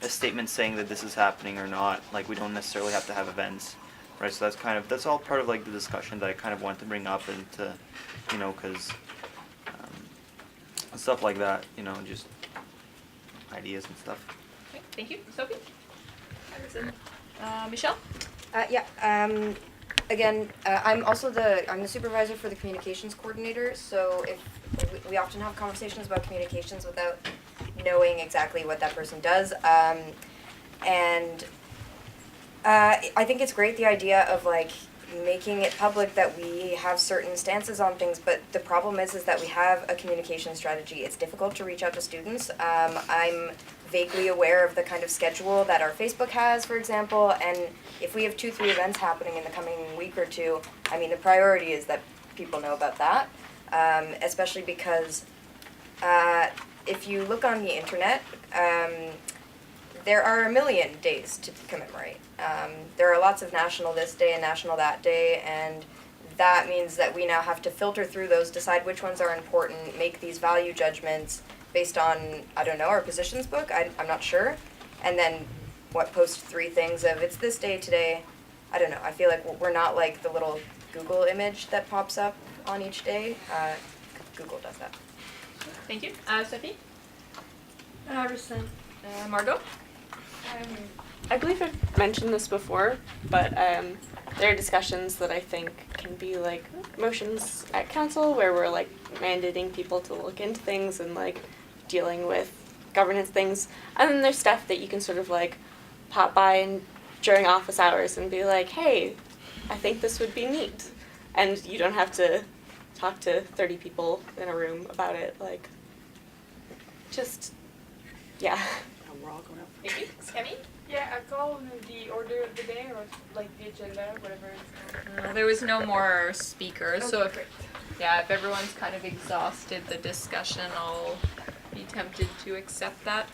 statement saying that this is happening or not. Like, we don't necessarily have to have events, right? So that's all part of like the discussion that I kind of want to bring up, and to, because stuff like that, just ideas and stuff. Okay, thank you. Sophie? Michelle? Again, I'm the supervisor for the communications coordinator, so if we often have conversations about communications without knowing exactly what that person does. And I think it's great, the idea of like making it public that we have certain stances on things, but the problem is that we have a communication strategy. It's difficult to reach out to students. I'm vaguely aware of the kind of schedule that our Facebook has, for example, and if we have 2-3 events happening in the coming week or two, I mean, the priority is that people know about that, especially because if you look on the internet, there are a million days to commemorate. There are lots of national this day and national that day, and that means that we now have to filter through those, decide which ones are important, make these value judgments based on, I don't know, our positions book, I'm not sure, and then post 3 things of it's this day today. I don't know, I feel like we're not like the little Google image that pops up on each day. Google does that. Thank you. Sophie? Rescind. Margot? I believe I've mentioned this before, but there are discussions that I think can be like motions at council where we're like mandating people to look into things and like dealing with governance things. And then there's stuff that you can sort of like pop by and during office hours and be like, hey, I think this would be neat. And you don't have to talk to 30 people in a room about it. Like, just, yeah. We're all going up. Thank you. Kemi? Yeah, I call the order of the day or like the agenda, whatever it's called. There was no more speakers, so if everyone's kind of exhausted the discussion, I'll be tempted to accept that.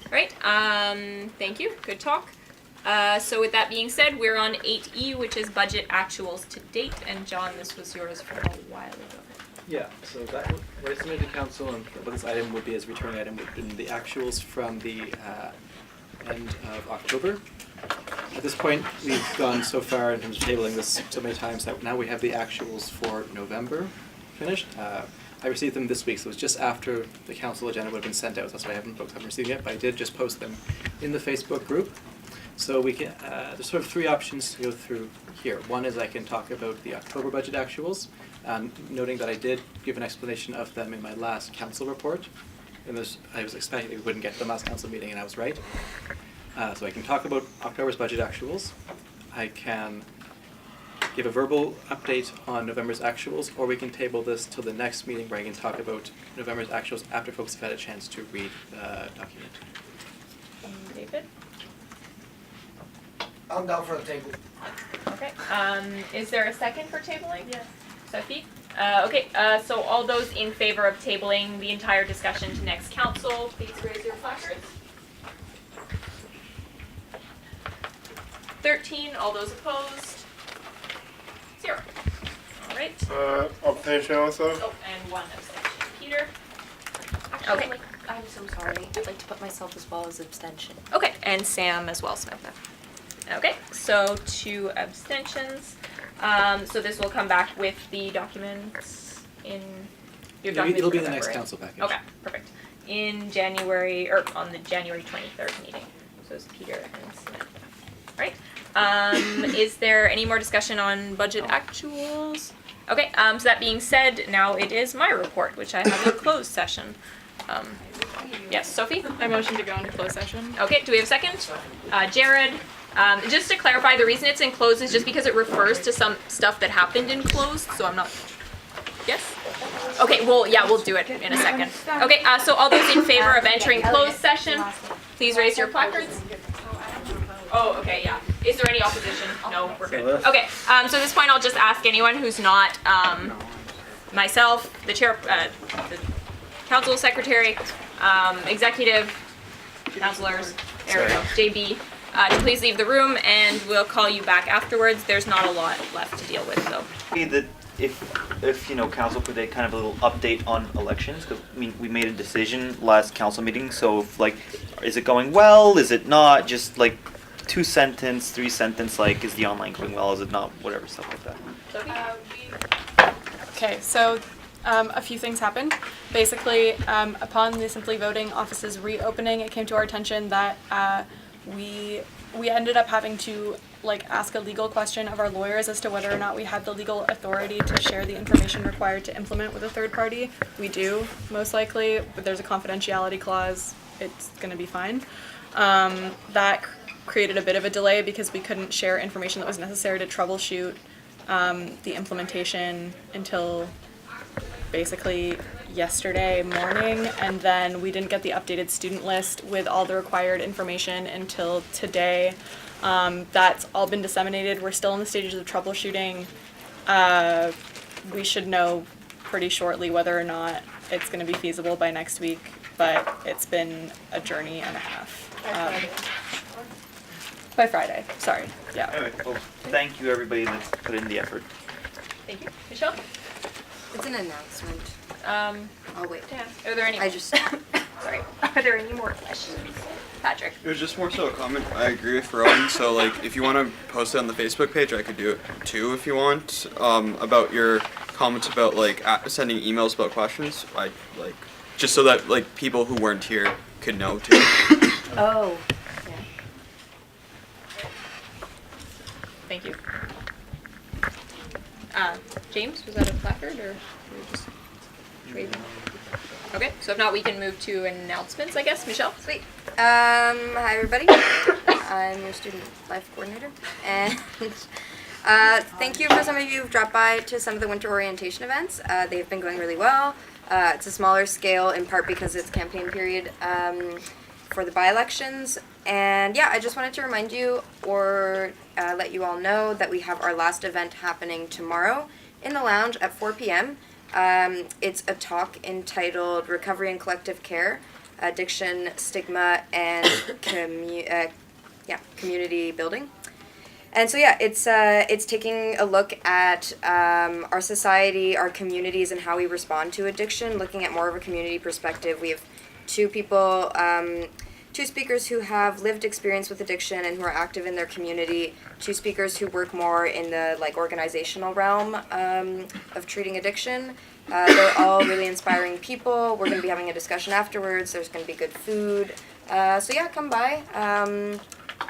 All right, thank you, good talk. So with that being said, we're on 8E, which is budget actuals to date, and John, this was yours from a while ago. Yeah, so that what I submitted to council and what this item would be as a return item would be the actuals from the end of October. At this point, we've gone so far in terms of tabling this so many times that now we have the actuals for November finished. I received them this week, so it was just after the council agenda would have been sent out. That's why folks haven't received it yet, but I did just post them in the Facebook group. So we can, there's sort of 3 options to go through here. One is I can talk about the October budget actuals, noting that I did give an explanation of them in my last council report. And I was expecting we wouldn't get to the last council meeting, and I was right. So I can talk about October's budget actuals. I can give a verbal update on November's actuals, or we can table this till the next meeting where I can talk about November's actuals after folks have had a chance to read the document. David? I'm down for the table. Okay, is there a second for tabling? Yes. Sophie? Okay, so all those in favor of tabling the entire discussion to next council, please raise your placards. 13, all those opposed? 0. All right. Abstention also? Oh, and 1 abstention. Peter? Actually, Okay. I'm so sorry. I'd like to put myself as well as abstention. Okay, and Sam as well, Samantha. Okay, so 2 abstentions. So this will come back with the documents in your documents. It'll be for the next November, right? council package. Okay, perfect. In January, or on the January 23rd meeting. So it's Peter and Samantha. Right. Is there any more discussion on budget actuals? Okay, so that being said, now it is my report, which I have a closed session. Yes, Sophie? I motion to go into closed session. Okay, do we have a second? Jared? Just to clarify, the reason it's in closed is just because it refers to some stuff that happened in closed, so I'm not... Yes? Okay, well, yeah, we'll do it in a second. Okay, so all those in favor of entering closed session, please raise your placards. Oh, okay, yeah. Is there any opposition? No, we're good. Okay, so at this point I'll just ask anyone who's not myself, the chair, the council secretary, executive, councilors, there we go, JB, to please leave the room, and we'll call you back afterwards. There's not a lot left to deal with, though. If you know, council could take kind of a little update on elections, because I mean we made a decision last council meeting. So if, like, is it going well? Is it not? Just like 2 sentence, 3 sentence. Like, is the online going well? Is it not? Whatever, stuff like that. Okay, so a few things happened. Basically, upon the Simply Voting office's reopening, it came to our attention that we we ended up having to ask a legal question of our lawyers as to whether or not we had the legal authority to share the information required to implement with a third party. We do, most likely, but there's a confidentiality clause. It's going to be fine. That created a bit of a delay because we couldn't share information that was necessary to troubleshoot the implementation until basically yesterday morning, and then we didn't get the updated student list with all the required information until today. That's all been disseminated. We're still in the stages of troubleshooting. We should know pretty shortly whether or not it's going to be feasible by next week, but it's been a journey and a half. By Friday, sorry. Yeah. Anyway, well, thank you everybody that's put in the effort. Thank you. Michelle? It's an announcement. I'll wait. Are there any? Sorry. Are there any more questions? Patrick? It was just more so a comment. I agree with Rowan. So like, if you want to post it on the Facebook page, I could do it too if you want. About your comments about sending emails about questions. I just so that people who weren't here could know too. Oh. Thank you. James, was that a placard or were you just waving? Okay, so if not, we can move to announcements, I guess. Michelle? Sweet. Hi everybody. I'm your student life coordinator, and thank you for some of you who've dropped by to some of the winter orientation events. They've been going really well. It's a smaller scale in part because it's campaign period for the by-elections. And yeah, I just wanted to remind you or let you all know that we have our last event happening tomorrow in the lounge at 4 p.m. It's a talk entitled Recovery and Collective Care, Addiction, Stigma, and Community Building. And so yeah, it's taking a look at our society, our communities, and how we respond to addiction, looking at more of a community perspective. We have two people, two speakers who have lived experience with addiction and who are active in their community, two speakers who work more in the organizational realm of treating addiction. They're all really inspiring people. We're going to be having a discussion afterwards. There's going to be good food. So yeah, come by.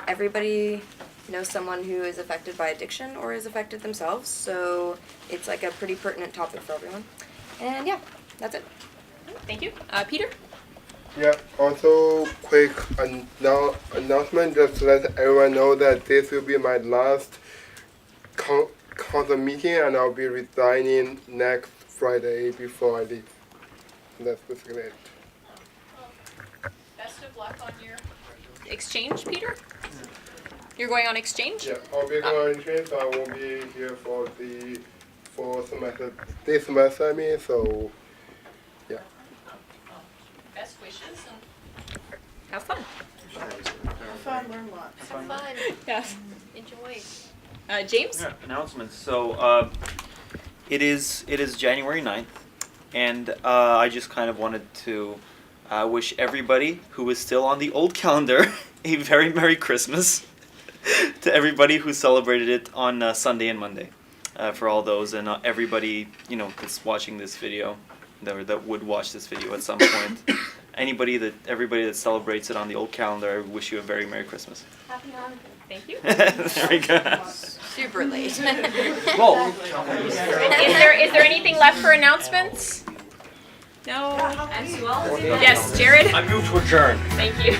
Everybody knows someone who is affected by addiction or is affected themselves, so it's a pretty pertinent topic for everyone. And yeah, that's it. Thank you. Peter? Yeah, also quick announcement just to let everyone know that this will be my last council meeting and I'll be resigning next Friday before I leave. And that's basically it. Best of luck on your exchange, Peter? You're going on exchange? Yeah, I'll be going on exchange, so I won't be here for the semester, this semester I mean, so yeah. Best wishes and have fun. Have fun, learn lots. Have fun. Yes. Enjoy. James? Yeah, announcements. So it is January 9th, and I just kind of wanted to wish everybody who is still on the old calendar a very Merry Christmas to everybody who celebrated it on Sunday and Monday. For all those and everybody that's watching this video, that would watch this video at some point. Everybody that celebrates it on the old calendar, I wish you a very Merry Christmas. Happy Hanukkah. Thank you. There we go. Super late. Well, is there anything left for announcements? No. As well. Yes, Jared. I move to adjourn. Thank you.